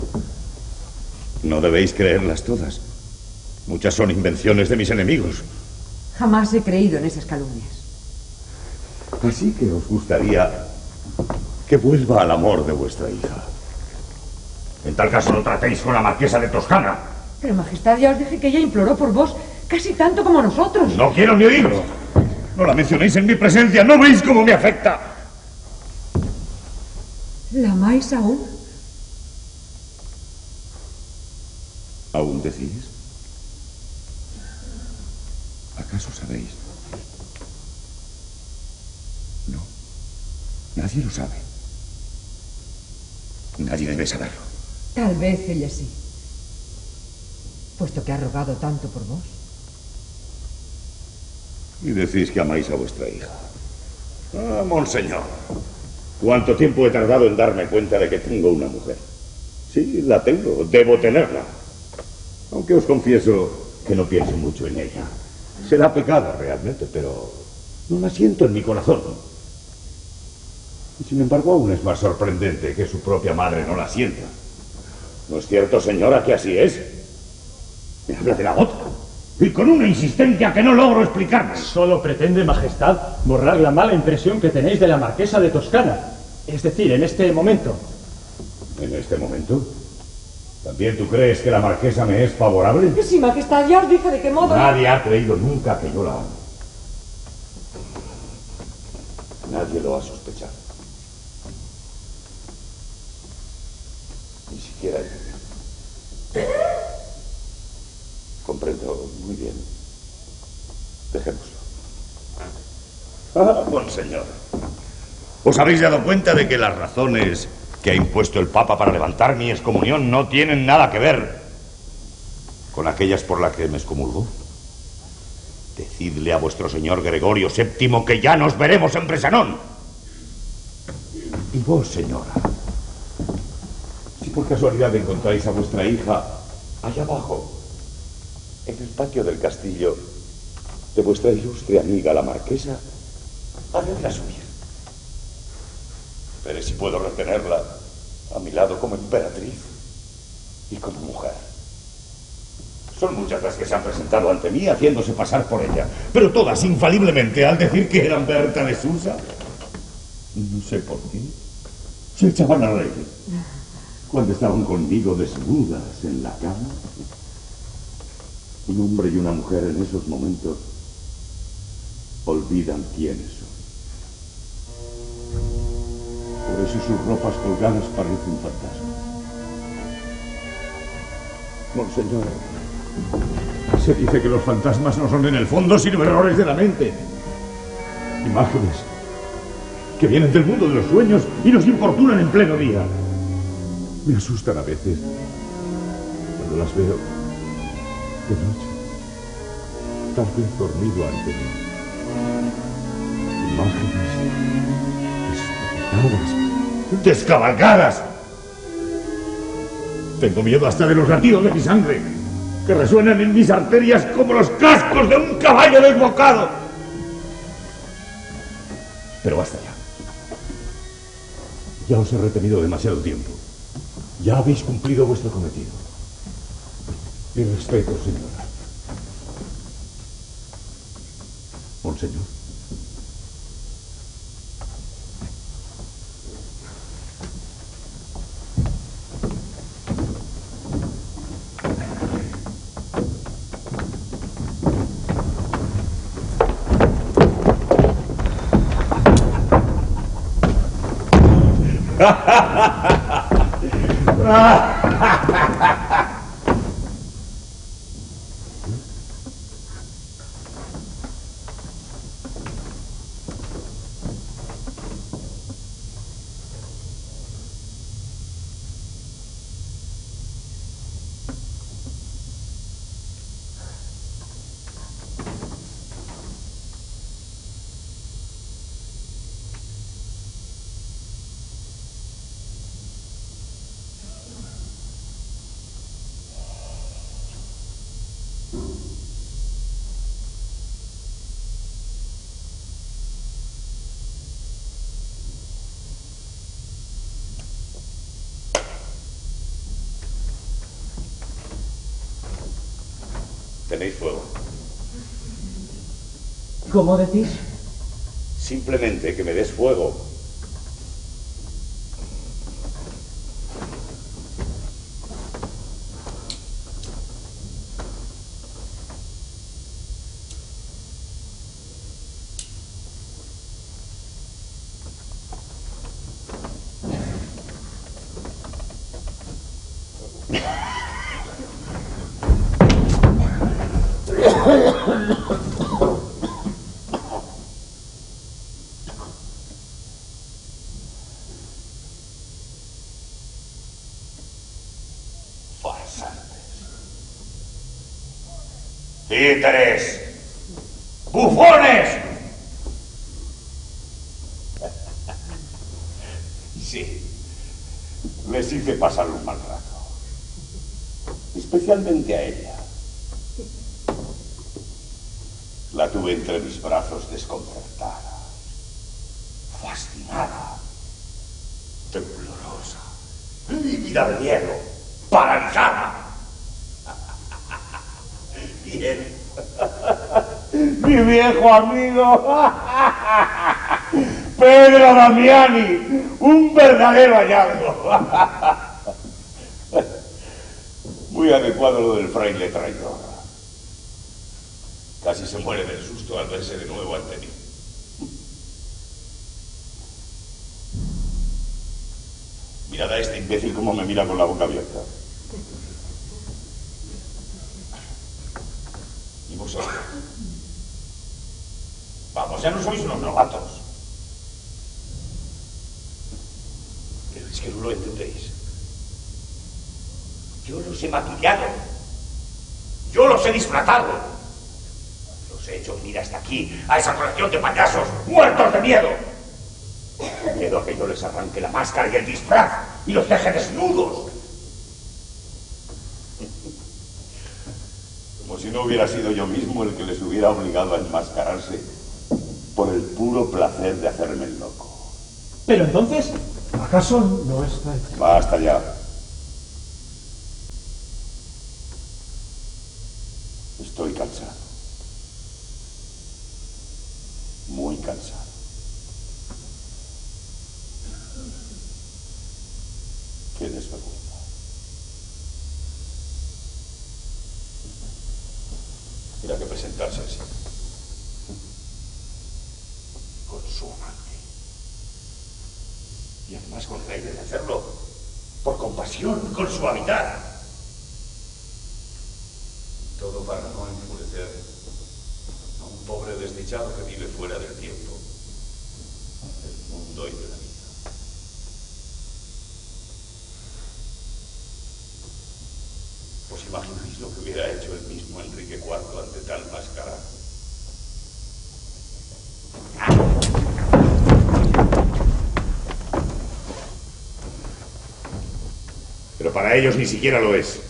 S7: No debéis creerlas todas. Muchas son invenciones de mis enemigos.
S12: Jamás he creído en esas calumnias.
S7: Así que os gustaría que vuelva al amor de vuestra hija. En tal caso lo tratéis con la marquesa de Toscana.
S12: Pero, Majestad, ya os dije que ella imploró por vos casi tanto como nosotros.
S7: No quiero ni oírlo. No la mencionéis en mi presencia. ¿No veis cómo me afecta?
S12: ¿La amáis aún?
S7: ¿Aún decís? ¿Acaso sabéis? No. Nadie lo sabe. Nadie debe saberlo.
S12: Tal vez ella sí. Puesto que ha rogado tanto por vos.
S7: Y decís que amáis a vuestra hija. Ah, monseñor. ¿Cuánto tiempo he tardado en darme cuenta de que tengo una mujer? Sí, la tengo. Debo tenerla. Aunque os confieso que no pienso mucho en ella. Será pecado realmente, pero no la siento en mi corazón. Y sin embargo, aún es más sorprendente que su propia madre no la sienta. ¿No es cierto, señora, que así es? Me habla de la otra. Y con una insistencia que no logro explicarme.
S3: Solo pretende, Majestad, borrar la mala impresión que tenéis de la marquesa de Toscana. Es decir, en este momento.
S7: ¿En este momento? ¿También tú crees que la marquesa me es favorable?
S12: Sí, majestad, ya os dije de qué modo...
S7: Nadie ha creído nunca que yo la amo. Nadie lo ha sospechado. Ni siquiera yo. Comprendo muy bien. Dejémoslo. Monseñor. ¿Os habéis dado cuenta de que las razones que ha impuesto el Papa para levantar mi excomunión no tienen nada que ver con aquellas por las que me excomulgó? Decidle a vuestro señor Gregorio VII que ya nos veremos en Bresanón. Y vos, señora, si por casualidad encontráis a vuestra hija allá abajo, en el patio del castillo de vuestra ilustre amiga la marquesa, hacedla subir. Veré si puedo retenerla a mi lado como emperatriz y como mujer. Son muchas las que se han presentado ante mí haciéndose pasar por ella, pero todas infaliblemente al decir que eran Berta de Susa. No sé por qué. Se echaban a reír cuando estaban conmigo desnudas en la cama. Un hombre y una mujer en esos momentos olvidan quiénes son. Por eso sus ropas colgadas parecen fantasmas. Monseñor, se dice que los fantasmas no son en el fondo sino errores de la mente. Imágenes que vienen del mundo de los sueños y nos importunan en pleno día. Me asustan a veces cuando las veo de noche, tal vez dormido ante mí. Imágenes despeinadas, descabalgadas. Tengo miedo hasta de los latidos de mi sangre, que resuenan en mis arterias como los cascos de un caballo desbocado. Pero basta ya. Ya os he retenido demasiado tiempo. Ya habéis cumplido vuestro cometido. Mi respeto, señora. Monseñor. Tenéis fuego.
S4: ¿Cómo decís?
S7: Simplemente que me des fuego. ¡Títeres! ¡Bufones! Sí, les hice pasar un mal rato. Especialmente a ella. La tuve entre mis brazos desconcertada, fascinada, temblorosa, lívida de miedo, paralizada. Bien. Mi viejo amigo Pedro Damiani, un verdadero hallazgo. Muy adecuado lo del fraile traidor. Casi se muere del susto al verse de nuevo ante mí. Mirad a este imbécil cómo me mira con la boca abierta. ¿Y vosotros? Vamos, ya no sois unos novatos. Pero es que no lo entendéis. Yo los he maquillado. Yo los he disfrazado. Los he hecho venir hasta aquí, a esa colección de payasos, muertos de miedo. Miedo a que yo les arranque la máscara y el disfraz y los deje desnudos. Como si no hubiera sido yo mismo el que les hubiera obligado a enmascararse por el puro placer de hacerme el loco.
S6: Pero entonces, ¿acaso no está...?
S7: Basta ya. Estoy cansado. Muy cansado. Qué desvergüenza. Mira que presentarse así. Con su amante. Y además con el aire de hacerlo por compasión, con suavidad. Todo para no enfurecer a un pobre desdichado que vive fuera del tiempo, del mundo y de la vida. ¿Os imagináis lo que hubiera hecho el mismo Enrique IV ante tal máscara? Pero para ellos ni siquiera lo es.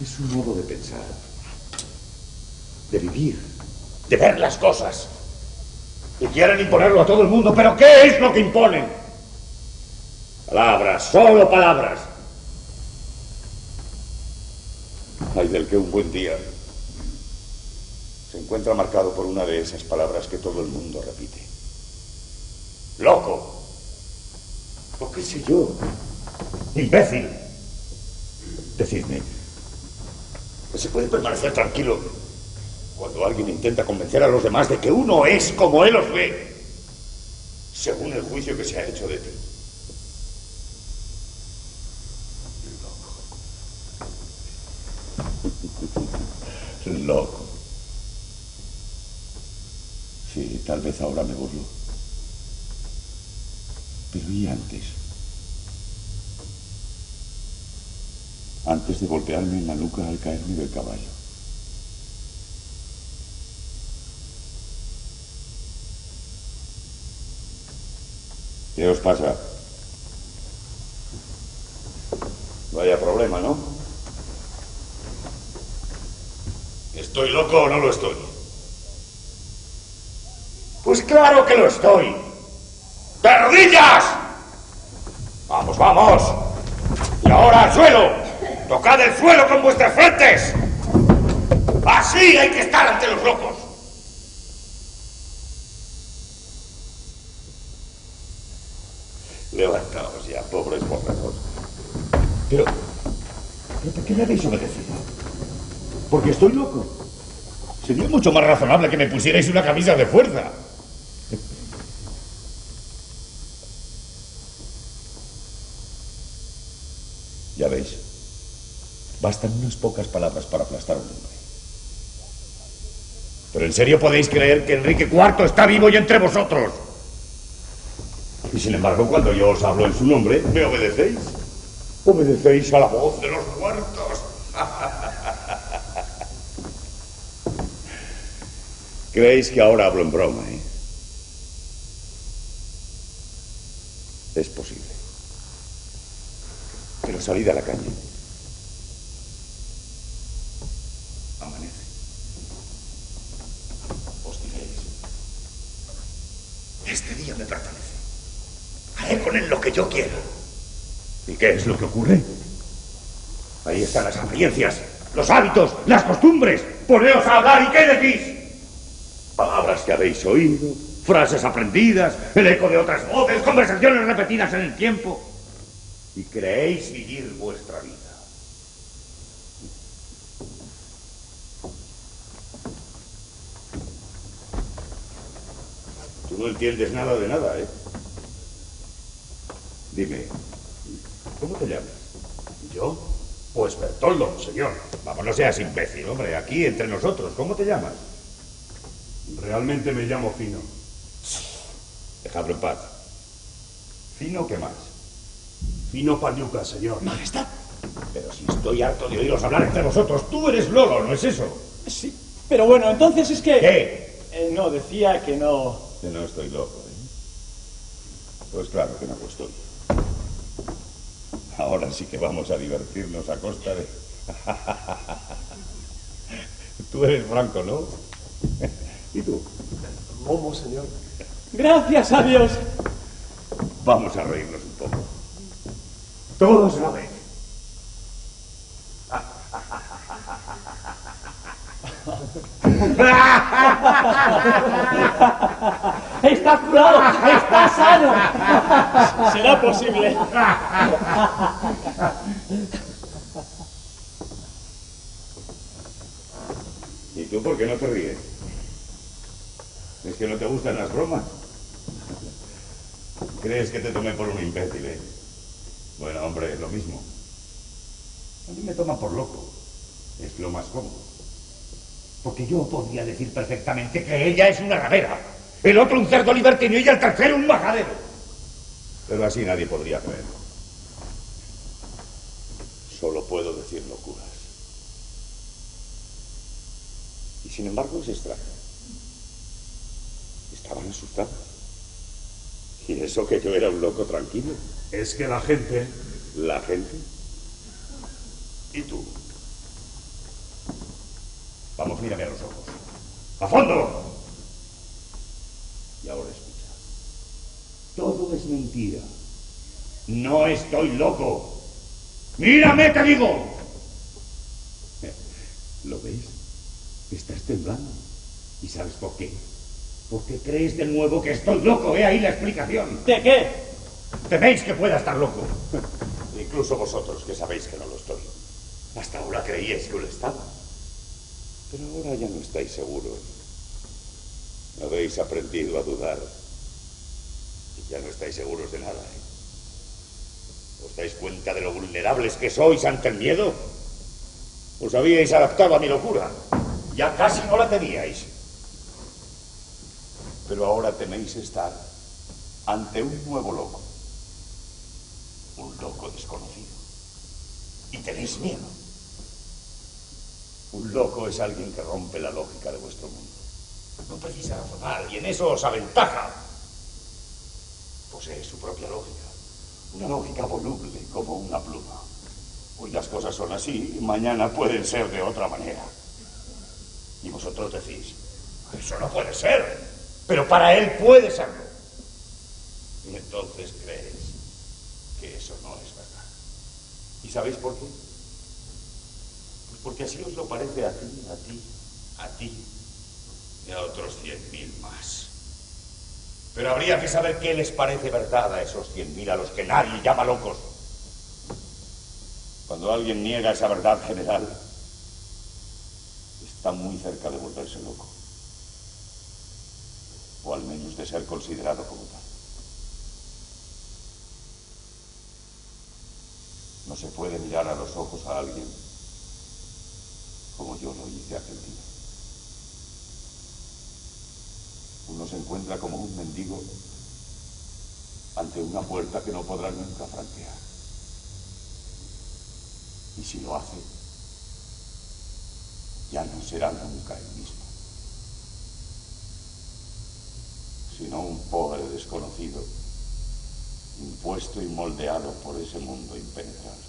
S7: Es un modo de pensar, de vivir, de ver las cosas. Y quieren imponerlo a todo el mundo, pero ¿qué es lo que imponen? Palabras, solo palabras. Hay del que un buen día se encuentra marcado por una de esas palabras que todo el mundo repite. Loco. O qué sé yo. Imbécil. Decidme, ¿se puede permanecer tranquilo cuando alguien intenta convencer a los demás de que uno es como él os ve, según el juicio que se ha hecho de ti? Loco. Sí, tal vez ahora me burlo. Pero ¿y antes? Antes de golpearme en la nuca al caerme del caballo. ¿Qué os pasa? Vaya problema, ¿no? ¿Estoy loco o no lo estoy? Pues claro que lo estoy. ¡Perrodillas! ¡Vamos, vamos! Y ahora al suelo. ¡Tocad el suelo con vuestras frentes! ¡Así hay que estar ante los locos! Levantaos ya, pobres borrachos. Pero ¿por qué me habéis obedecido? ¿Porque estoy loco? Sería mucho más razonable que me pusierais una camisa de fuerza. Ya veis, bastan unas pocas palabras para aplastar a un hombre. ¿Pero en serio podéis creer que Enrique IV está vivo y entre vosotros? Y sin embargo, cuando yo os hablo en su nombre, ¿me obedecéis? Obedecéis a la voz de los muertos. Creéis que ahora hablo en broma, ¿eh? Es posible. Pero salid a la calle. Amanece. Os diréis: este día me pertenece. Haré con él lo que yo quiera. ¿Y qué es lo que ocurre? Ahí están las apariencias, los hábitos, las costumbres. Poneos a hablar y ¿qué decís? Palabras que habéis oído, frases aprendidas, el eco de otras voces, conversaciones repetidas en el tiempo. Y creéis vivir vuestra vida. Tú no entiendes nada de nada, ¿eh? Dime, ¿cómo te llamas?
S10: ¿Yo? Pues Bertoldo, señor.
S7: Vamos, no seas imbécil, hombre. Aquí, entre nosotros. ¿Cómo te llamas?
S10: Realmente me llamo Fino.
S7: Dejadlo en paz. ¿Fino qué más?
S10: Fino Paniuca, señor.
S7: Majestad. Pero si estoy harto de oíros hablar entre vosotros. Tú eres Lolo, ¿no es eso?
S3: Sí, pero bueno, entonces es que...
S7: ¿Qué?
S3: No, decía que no...
S7: Que no estoy loco, ¿eh? Pues claro que no lo estoy. Ahora sí que vamos a divertirnos a costa de... Tú eres Franco, ¿no? ¿Y tú?
S6: Momo, señor.
S3: Gracias a Dios.
S7: Vamos a reírnos un poco.
S10: Todos la vez.
S4: ¡Está curado! ¡Está sano!
S3: ¿Será posible?
S7: ¿Y tú por qué no te ríes? ¿Es que no te gustan las bromas? ¿Crees que te tomé por un imbécil, eh? Bueno, hombre, es lo mismo. A mí me toman por loco. Es lo más cómodo. Porque yo podría decir perfectamente que ella es una ramera, el otro un cerdo libertino y el tercero un majadero. Pero así nadie podría creerlo. Solo puedo decir locuras. Y sin embargo es extraño. Estaban asustados. Y eso que yo era un loco tranquilo.
S10: Es que la gente...
S7: ¿La gente? ¿Y tú? Vamos, mírame a los ojos. ¡A fondo! Y ahora escucha. Todo es mentira. No estoy loco. ¡Mírame, te digo! ¿Lo ves? Estás temblando. ¿Y sabes por qué? Porque crees de nuevo que estoy loco. He ahí la explicación.
S3: ¿De qué?
S7: Teméis que pueda estar loco. Incluso vosotros, que sabéis que no lo estoy. Hasta ahora creíais que lo estaba. Pero ahora ya no estáis seguros. Habéis aprendido a dudar. Y ya no estáis seguros de nada, ¿eh? ¿Os dais cuenta de lo vulnerables que sois ante el miedo? Os habíais adaptado a mi locura. Ya casi no la teníais. Pero ahora teméis estar ante un nuevo loco. Un loco desconocido. Y tenéis miedo. Un loco es alguien que rompe la lógica de vuestro mundo. No precisa razonar, y en eso os aventaja. Posee su propia lógica. Una lógica voluble, como una pluma. Hoy las cosas son así, y mañana pueden ser de otra manera. Y vosotros decís, eso no puede ser, pero para él puede serlo. Y entonces creéis que eso no es verdad. ¿Y sabéis por qué? Pues porque así os lo parece a ti y a otros 100.000 más. Pero habría que saber qué les parece verdad a esos 100.000 a los que nadie llama locos. Cuando alguien niega esa verdad general, está muy cerca de volverse loco. O al menos de ser considerado como tal. No se puede mirar a los ojos a alguien como yo lo hice aquel día. Uno se encuentra como un mendigo ante una puerta que no podrá nunca franquear. Y si lo hace, ya no será nunca el mismo, sino un pobre desconocido, impuesto y moldeado por ese mundo impenetrable.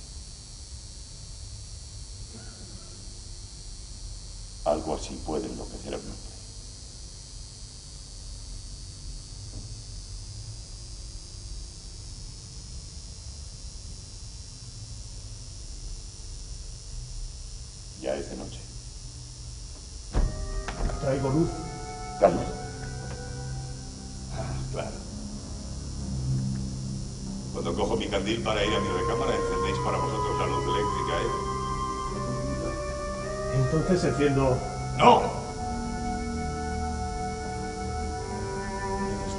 S7: Algo así puede enloquecer a un hombre. Ya es de noche.
S10: Traigo luz.
S7: Calma. Ah, claro. Cuando cojo mi candil para ir a mi recámara, encendéis para vosotros la luz eléctrica, ¿eh?
S6: Entonces enciendo...
S7: ¡No! Eres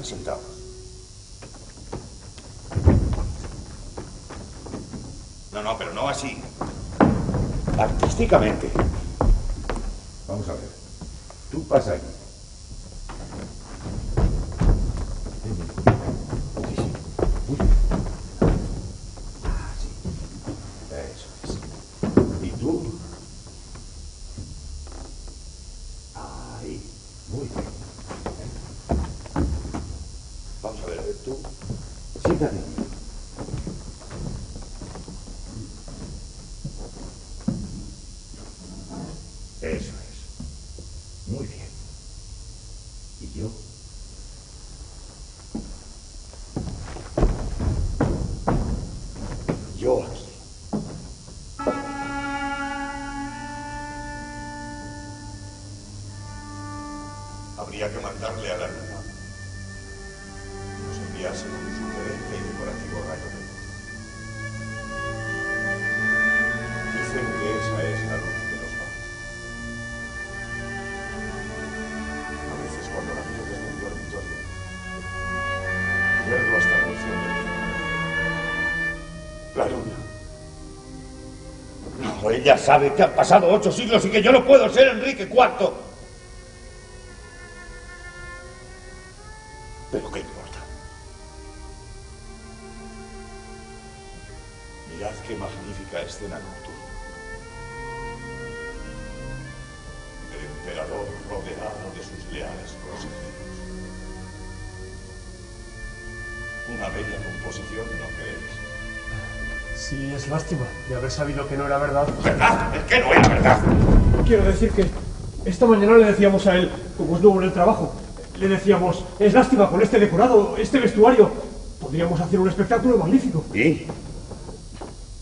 S7: Sentaos. No, pero no así. Artísticamente.
S10: Vamos a ver. Tú pasa aquí.
S7: Eso es. ¿Y tú? Ahí. Muy bien. Vamos a ver, tú. Siéntate. Eso es. Muy bien. ¿Y yo? Yo aquí. Habría que mandarle a la luna. Nos enviase un sugerente y decorativo rayo de luz. Dicen que esa es la luz que nos va. A veces cuando la miro desde mi dormitorio, verlo hasta el cielo del día. La luna. No, ella sabe que han pasado 8 siglos y que yo no puedo ser Enrique IV. Pero ¿qué importa? Mirad qué magnífica escena nocturna. El emperador rodeado de sus leales consejeros. Una bella composición, ¿no creéis?
S6: Sí, es lástima de haber sabido que no era verdad.
S7: ¿Verdad? ¿El qué no era verdad?
S6: Quiero decir que esta mañana le decíamos a él, como es nuevo en el trabajo, le decíamos, es lástima con este decorado, este vestuario. Podríamos hacer un espectáculo magnífico.
S7: ¿Y?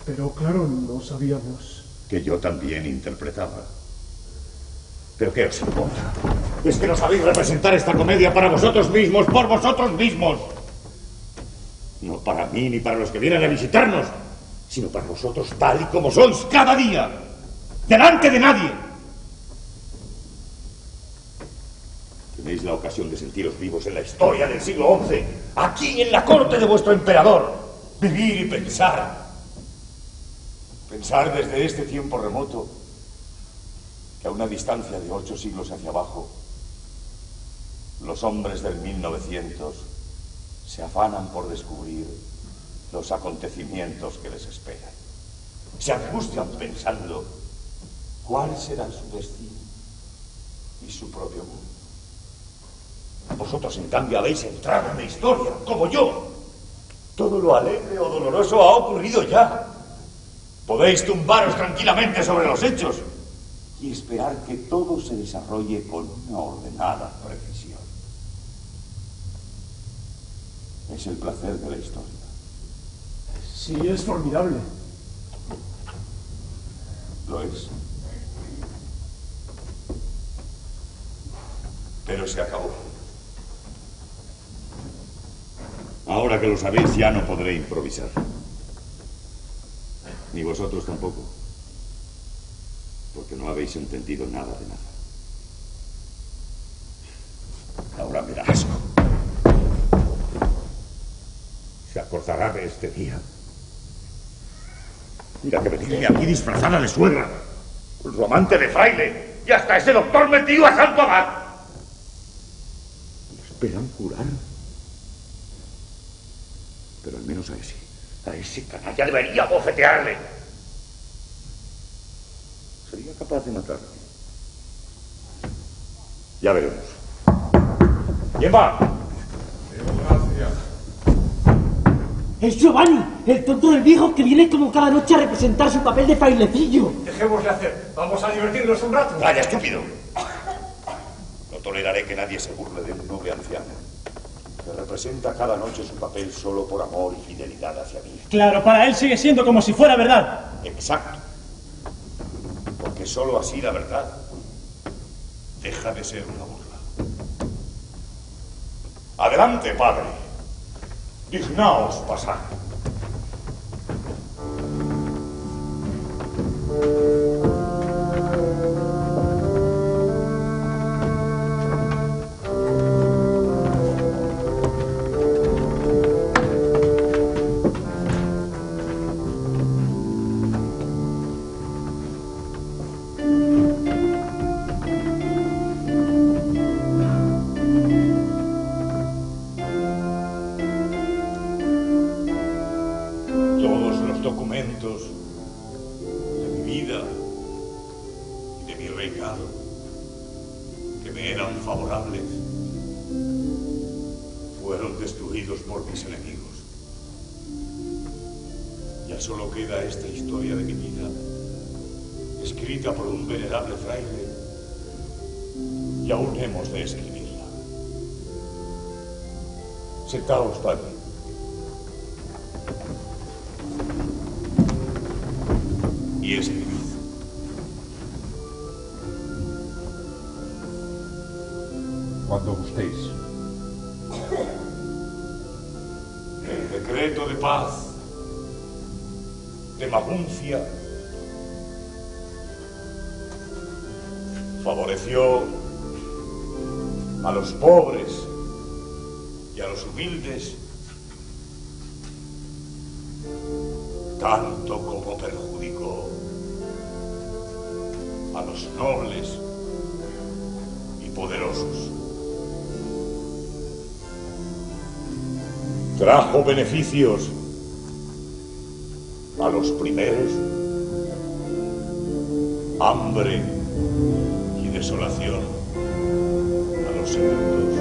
S6: Pero claro, no sabíamos.
S7: Que yo también interpretaba. ¿Pero qué os importa? Es que no sabéis representar esta comedia para vosotros mismos, por vosotros mismos. No para mí ni para los que vienen a visitarnos, sino para vosotros tal y como sois cada día, delante de nadie. Tenéis la ocasión de sentiros vivos en la historia del siglo XI, aquí en la corte de vuestro emperador. Vivir y pensar. Pensar desde este tiempo remoto que a una distancia de 8 siglos hacia abajo, los hombres del 1900 se afanan por descubrir los acontecimientos que les esperan. Se angustian pensando cuál será su destino y su propio mundo. Vosotros, en cambio, habéis entrado en la historia, como yo. Todo lo alegre o doloroso ha ocurrido ya. Podéis tumbaros tranquilamente sobre los hechos y esperar que todo se desarrolle con una ordenada precisión. Es el placer de la historia.
S6: Sí, es formidable.
S7: Lo es. Pero se acabó. Ahora que lo sabéis, ya no podré improvisar. Ni vosotros tampoco. Porque no habéis entendido nada de nada. Ahora me da asco. Se acordará de este día. Mira que venirme aquí disfrazada de suegra, con su amante de fraile, y hasta ese doctor metido a Santo Abad. ¿Me esperan curar? Pero al menos a ese canalla debería bofetearle. Sería capaz de matarle. Ya veremos. ¿Quién va?
S9: ¡Es Giovanni! El tonto del viejo que viene como cada noche a representar su papel de frailecillo.
S6: Dejémosle hacer. Vamos a divertirnos un rato.
S7: ¡Vaya, estúpido! No toleraré que nadie se burle de un noble anciano que representa cada noche su papel solo por amor y fidelidad hacia mí.
S3: Claro, para él sigue siendo como si fuera verdad.
S7: Exacto. Porque solo así la verdad deja de ser una burla. Adelante, padre. Dignaos pasar. de mi reinado, que me eran favorables, fueron destruidos por mis enemigos. Ya solo queda esta historia de mi vida, escrita por un venerable fraile, y aún hemos de escribirla. Sentaos, padre. Y escribid.
S10: Cuando gustéis.
S7: El decreto de paz de Maguncia favoreció a los pobres y a los humildes tanto como perjudicó a los nobles y poderosos. Trajo beneficios a los primeros, hambre y desolación a los segundos.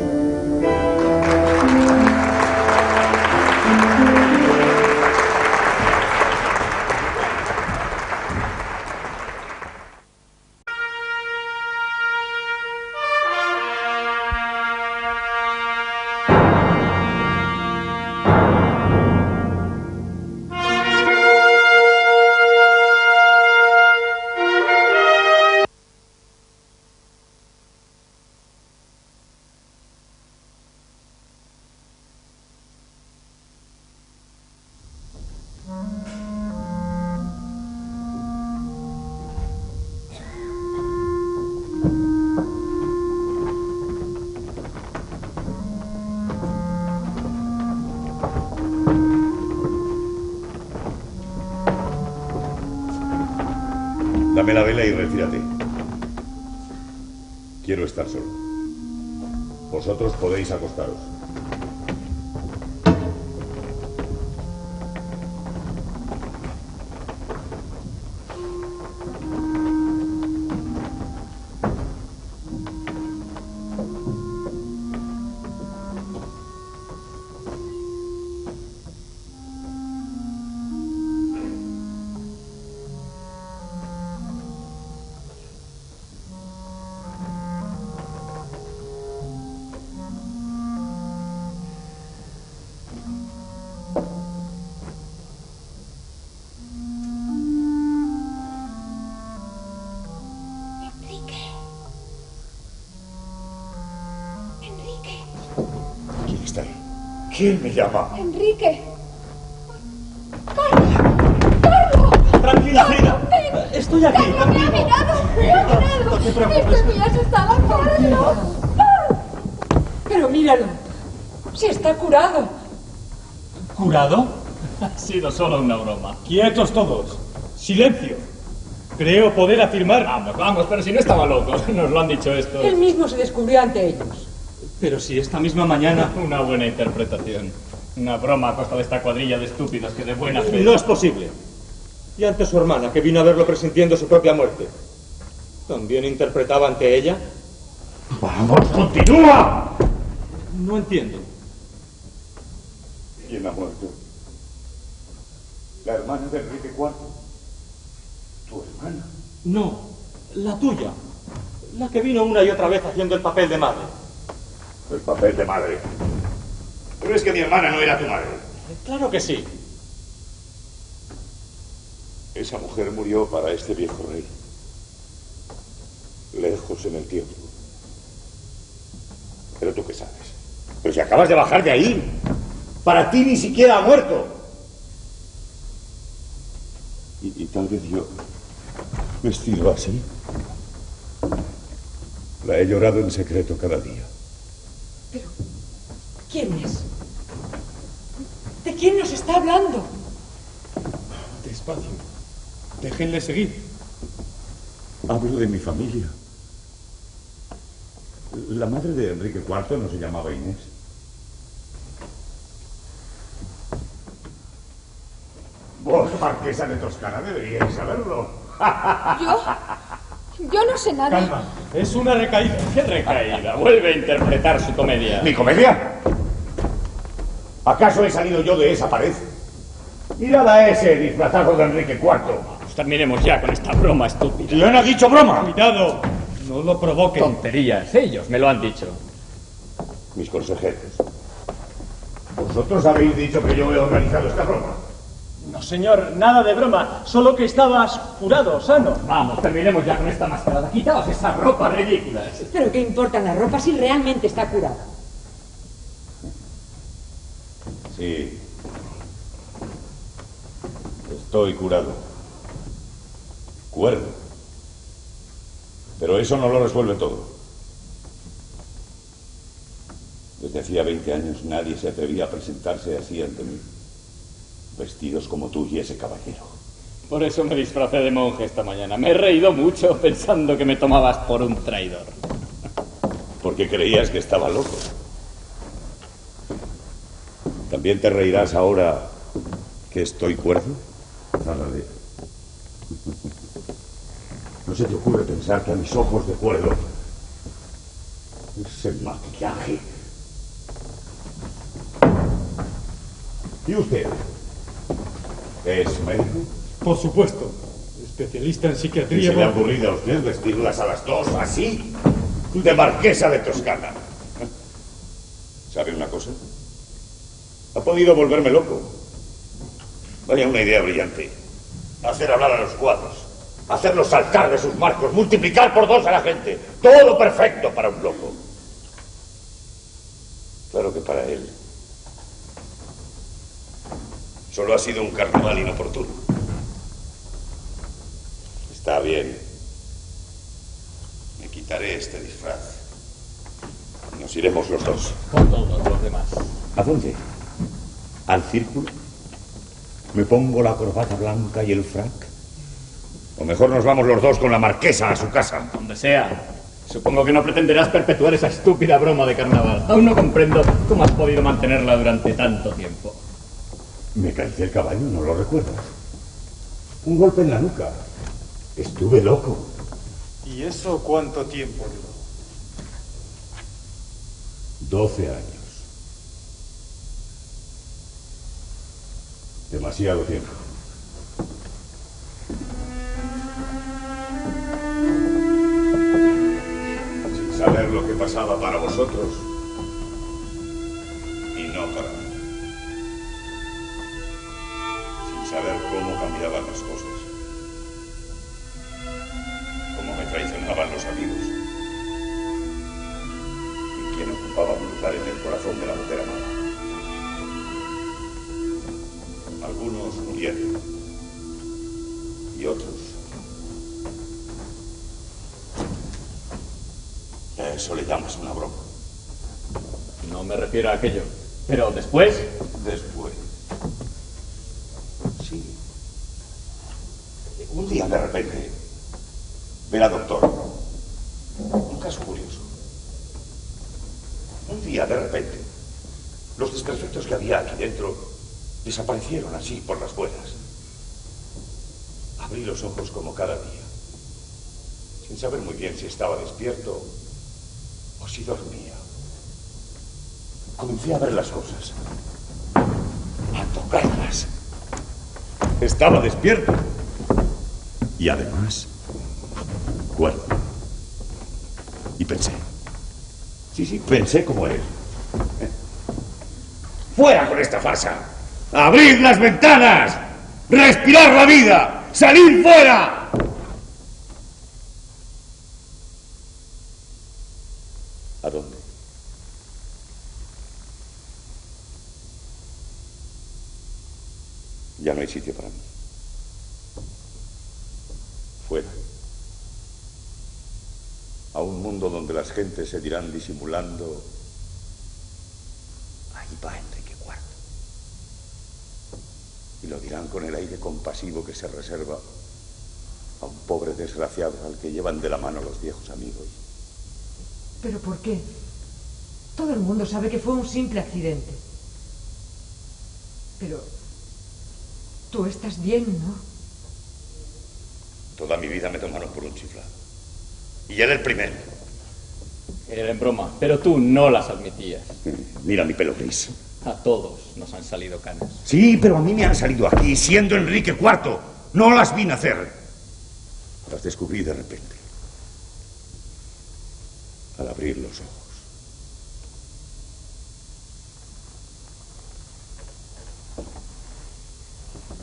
S7: Dame la vela y retírate. Quiero estar solo. Vosotros podéis acostaros. ¿Quién me llama?
S13: Enrique.
S3: Tranquila, Frida. Estoy aquí,
S13: ¡Carlos, me ha mirado! ¡Me ha mirado!
S3: No te preocupes.
S13: ¡Es que me has estado Carlos!
S12: Pero míralo. Si está curado.
S3: ¿Curado? Ha sido solo una broma.
S6: Quietos todos. Silencio. Creo poder afirmar...
S14: Vamos, pero si no estaba loco. Nos lo han dicho esto.
S12: Él mismo se descubrió ante ellos.
S3: Pero si esta misma mañana...
S14: Una buena interpretación. Una broma a costa de esta cuadrilla de estúpidos que de buena fe...
S16: No es posible. Y ante su hermana, que vino a verlo presintiendo su propia muerte. ¿También interpretaba ante ella?
S7: ¡Vamos, continúa!
S16: No entiendo.
S7: ¿Quién ha muerto? ¿La hermana de Enrique IV? ¿Tu hermana?
S16: No, la tuya. La que vino una y otra vez haciendo el papel de madre.
S7: El papel de madre. ¿Pero es que mi hermana no era tu madre?
S16: Claro que sí.
S7: Esa mujer murió para este viejo rey. Lejos en el tiempo. Pero tú qué sabes. Pero si acabas de bajar de ahí. Para ti ni siquiera ha muerto. Y tal vez yo, vestido así, la he llorado en secreto cada día.
S12: Pero, ¿quién es? ¿De quién nos está hablando?
S6: Despacio. Déjenle seguir.
S7: Hablo de mi familia. La madre de Enrique IV no se llamaba Inés. Vos, marquesa de Toscana, deberíais saberlo.
S12: ¿Yo?
S13: Yo no sé nada.
S14: Calma, es una recaída. ¿Qué recaída? Vuelve a interpretar su comedia.
S7: ¿Mi comedia? ¿Acaso he salido yo de esa pared? Mirad a ese disfrazado de Enrique IV.
S14: Pues terminemos ya con esta broma estúpida.
S7: ¿Quién ha dicho broma?
S14: Cuidado, no lo provoquen. Tonterías, ellos me lo han dicho.
S7: Mis consejeros. ¿Vosotros habéis dicho que yo he organizado esta broma?
S3: No, señor, nada de broma. Solo que estabas curado, sano.
S15: Vamos, terminemos ya con esta mascarada. Quitaos esas ropas ridículas.
S12: Pero ¿qué importan las ropas si realmente está curado?
S7: Sí. Estoy curado. Cuerdo. Pero eso no lo resuelve todo. Desde hacía 20 años nadie se atrevía a presentarse así ante mí. Vestidos como tú y ese caballero.
S15: Por eso me disfracé de monje esta mañana. Me he reído mucho pensando que me tomabas por un traidor.
S7: Porque creías que estaba loco. ¿También te reirás ahora que estoy cuerdo? Ándale. No se te ocurre pensar que a mis ojos de cuerdo ese maquillaje. ¿Y usted? ¿Es médico?
S11: Por supuesto. Especialista en
S7: ¿Y
S11: psiquiatría.
S7: se le ha ocurrido a usted vestirlas a las dos así? De marquesa de Toscana. ¿Sabe una cosa? Ha podido volverme loco. Vaya una idea brillante. Hacer hablar a los cuadros. Hacerlos saltar de sus marcos. Multiplicar por 2 a la gente. Todo perfecto para un loco. Claro que para él solo ha sido un carnaval inoportuno. Está bien. Me quitaré este disfraz. Nos iremos los dos.
S15: Con todos los demás.
S7: ¿A dónde? ¿Al círculo? ¿Me pongo la corbata blanca y el frac? O mejor nos vamos los dos con la marquesa a su casa.
S15: Donde sea. Supongo que no pretenderás perpetuar esa estúpida broma de carnaval. Aún no comprendo cómo has podido mantenerla durante tanto tiempo.
S7: Me caí del caballo, ¿no lo recuerdas? Un golpe en la nuca. Estuve loco.
S11: ¿Y eso cuánto tiempo duró?
S7: 12 años. Demasiado tiempo. Sin saber lo que pasaba para vosotros y no para mí. Sin saber cómo cambiaban las cosas. Cómo me traicionaban los amigos. Y quién ocupaba un lugar en el corazón de la mujer amada. Algunos murieron. Y otros. A eso le llamas una broma.
S15: No me refiero a aquello. Pero después.
S7: Después. Sí. Un día de repente. Verá, doctor. Un caso curioso. Un día de repente. Los desperfectos que había aquí dentro desaparecieron así por las buenas. Abrí los ojos como cada día. Sin saber muy bien si estaba despierto o si dormía. Comencé a ver las cosas. A tocarlas. Estaba despierto. Y además, cuerdo. Y pensé. Sí, pensé como él. ¡Fuera con esta farsa! ¡Abrid las ventanas! ¡Respirar la vida! ¡Salid fuera! ¿A dónde? Ya no hay sitio para mí. Fuera. A un mundo donde las gentes se dirán disimulando: ahí va Enrique IV. Y lo dirán con el aire compasivo que se reserva a un pobre desgraciado al que llevan de la mano los viejos amigos.
S12: ¿Pero por qué? Todo el mundo sabe que fue un simple accidente. Pero tú estás bien, ¿no?
S7: Toda mi vida me tomaron por un chiflado. Y él el primero.
S15: Era en broma, pero tú no las admitías.
S7: Mira mi pelo gris.
S15: A todos nos han salido canas.
S7: Sí, pero a mí me han salido aquí, siendo Enrique IV. No las vi nacer. Las descubrí de repente. Al abrir los ojos.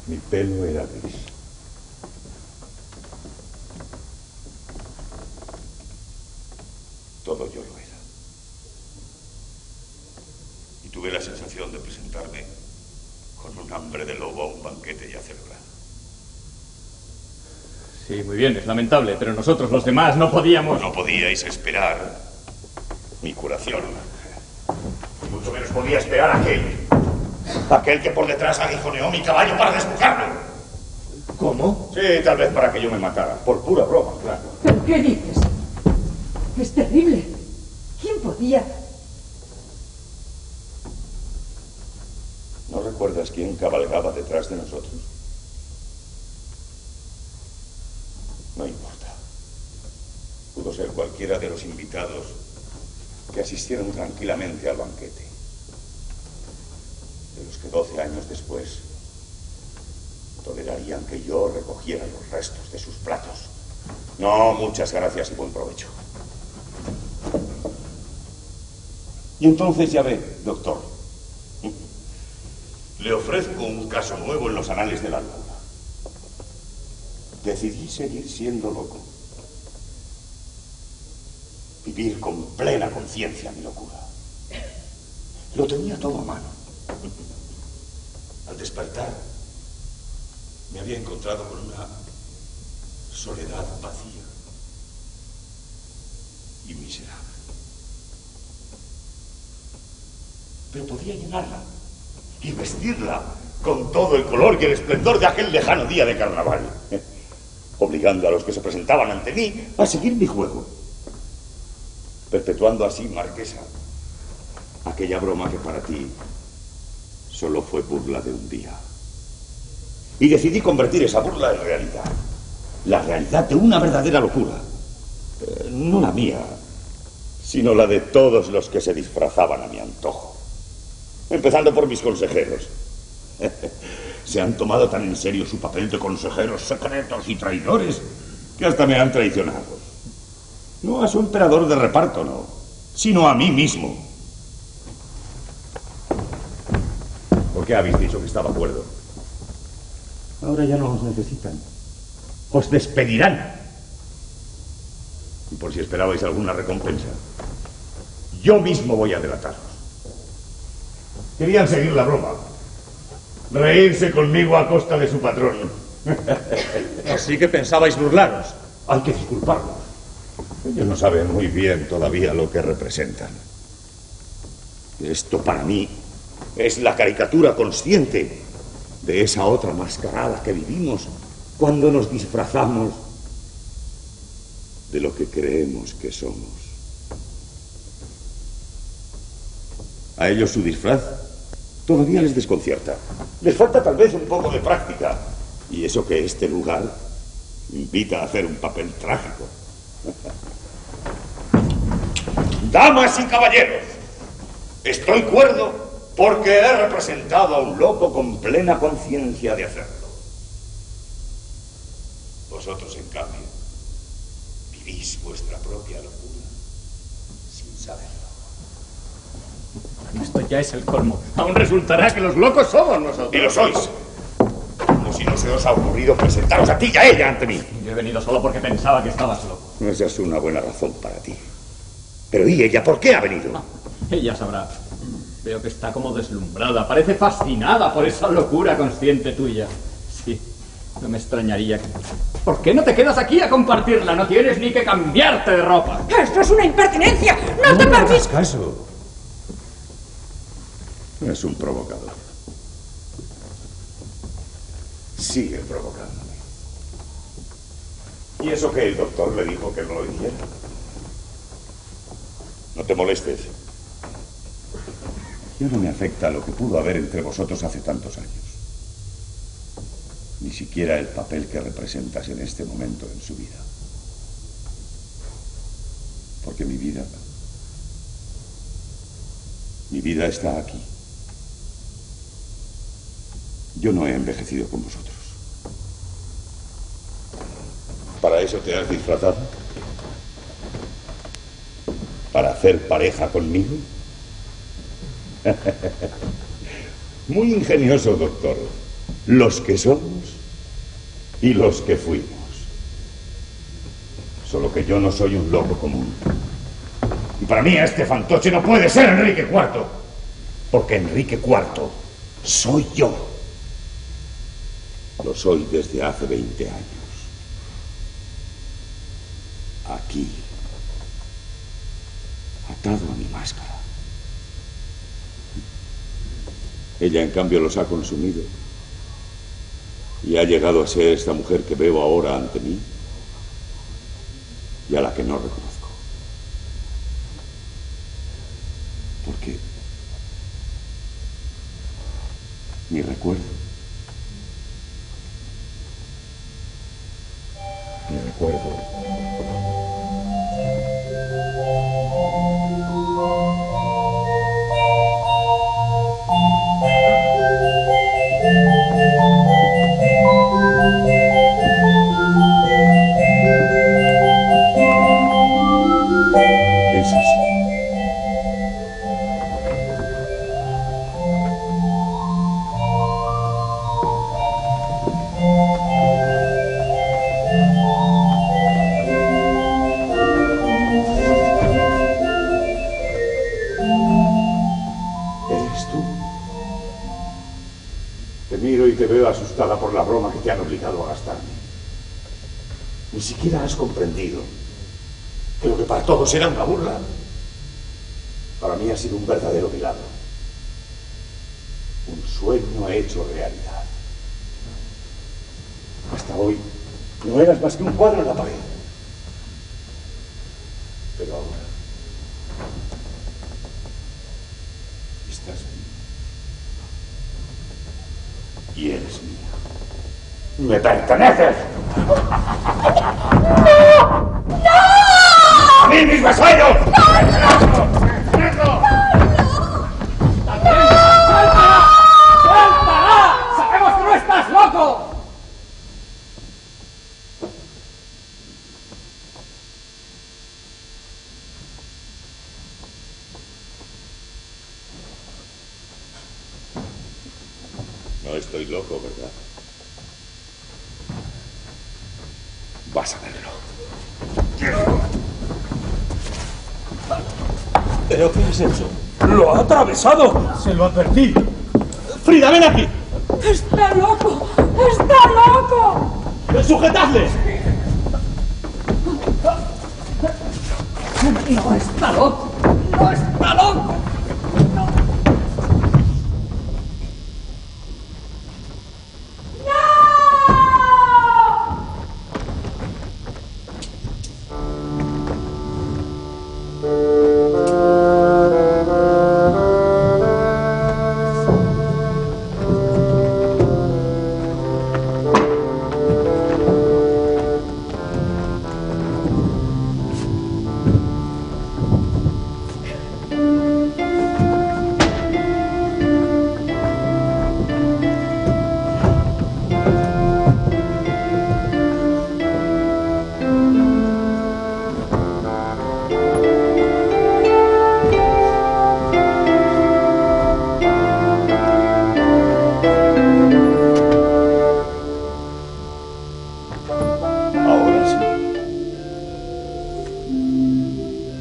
S7: Mi pelo era gris. Todo yo lo era. Y tuve la sensación de presentarme con un hambre de lobo a un banquete ya celebrado.
S15: Sí, muy bien, es lamentable, pero nosotros los demás no podíamos...
S7: No podíais esperar mi curación. Y mucho menos podía esperar aquel que por detrás aguijoneó mi caballo para despojarlo.
S2: ¿Cómo?
S7: Sí, tal vez para que yo me matara. Por pura broma, claro.
S12: ¿Pero qué dices? Es terrible. ¿Quién podía?
S7: ¿No recuerdas quién cabalgaba detrás de nosotros? No importa. Pudo ser cualquiera de los invitados que asistieron tranquilamente al banquete. De los que 12 años después tolerarían que yo recogiera los restos de sus platos. No, muchas gracias y buen provecho. Y entonces ya ve, doctor, le ofrezco un caso nuevo en los anales de la locura. Decidí seguir siendo loco. Vivir con plena conciencia mi locura. Lo tenía todo a mano. Al despertar, me había encontrado con una soledad vacía y miserable. Pero podía llenarla y vestirla con todo el color y el esplendor de aquel lejano día de carnaval, obligando a los que se presentaban ante mí a seguir mi juego, perpetuando así, Marquesa, aquella broma que para ti solo fue burla de un día. Y decidí convertir esa burla en realidad, la realidad de una verdadera locura, no la mía, sino la de todos los que se disfrazaban a mi antojo. Empezando por mis consejeros. Se han tomado tan en serio su papel de consejeros secretos y traidores que hasta me han traicionado. No a su emperador de reparto, no, sino a mí mismo. ¿Por qué habéis dicho que estaba cuerdo? Ahora ya no os necesitan. Os despedirán. Y por si esperabais alguna recompensa, yo mismo voy a delataros. Querían seguir la broma. Reírse conmigo a costa de su patrón.
S16: Así que pensabais burlaros.
S7: Hay que disculparlos. Ellos no saben muy bien todavía lo que representan. Esto para mí es la caricatura consciente de esa otra mascarada que vivimos cuando nos disfrazamos de lo que creemos que somos. A ellos su disfraz todavía les desconcierta. Les falta tal vez un poco de práctica. Y eso que este lugar invita a hacer un papel trágico. Damas y caballeros, estoy cuerdo porque he representado a un loco con plena conciencia de hacerlo. Vosotros, en cambio, vivís vuestra propia locura sin saberlo.
S15: Esto ya es el colmo. Aún resultará que los locos somos nosotros.
S7: Y lo sois. Como si no se os ha ocurrido presentaros a ti y a ella ante mí.
S15: Yo he venido solo porque pensaba que estabas loco.
S7: Esa es una buena razón para ti. Pero ¿y ella por qué ha venido?
S15: Ella sabrá. Veo que está como deslumbrada. Parece fascinada por esa locura consciente tuya. Sí, no me extrañaría que... ¿Por qué no te quedas aquí a compartirla? No tienes ni que cambiarte de ropa.
S12: ¡Esto es una impertinencia! ¡No te permitas!
S7: Caso. Es un provocador. Sigue provocándome. ¿Y eso que el doctor le dijo que no lo hiciera? No te molestes. Ya no me afecta lo que pudo haber entre vosotros hace tantos años. Ni siquiera el papel que representas en este momento en su vida.
S17: Porque mi vida está aquí. Yo no he envejecido con vosotros. ¿Para eso te has disfrazado? ¿Para hacer pareja conmigo? Muy ingenioso, doctor. Los que somos y los que fuimos. Solo que yo no soy un loco común. Y para mí este fantoche no puede ser Enrique IV. Porque Enrique IV soy yo. Lo soy desde hace 20 años. Aquí. Atado a mi máscara. Ella, en cambio, los ha consumido. Y ha llegado a ser esta mujer que veo ahora ante mí y a la que no reconozco. Porque mi recuerdo eso sí. Te veo asustada por la broma que te han obligado a gastarme. Ni siquiera has comprendido que lo que para todos era una burla, para mí ha sido un verdadero milagro. Un sueño hecho realidad. Hasta hoy no eras más que un cuadro en la pared. Pero ahora estás y eres mía. ¡Me perteneces! ¡A mí, mis vasallos!
S4: ¡Suéltala! ¡Sabemos que no estás loco!
S17: No estoy loco, ¿verdad? Vas a verlo.
S3: ¿Pero qué has hecho? ¡Lo ha atravesado!
S6: Se lo advertí.
S3: ¡Frida, ven aquí!
S12: ¡Está loco! ¡Está loco!
S3: ¡Sujetadle!
S12: No está loco. No está loco.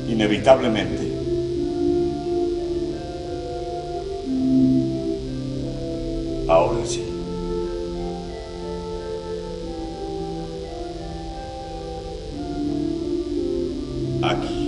S17: Inevitablemente. Ahora sí. Aquí.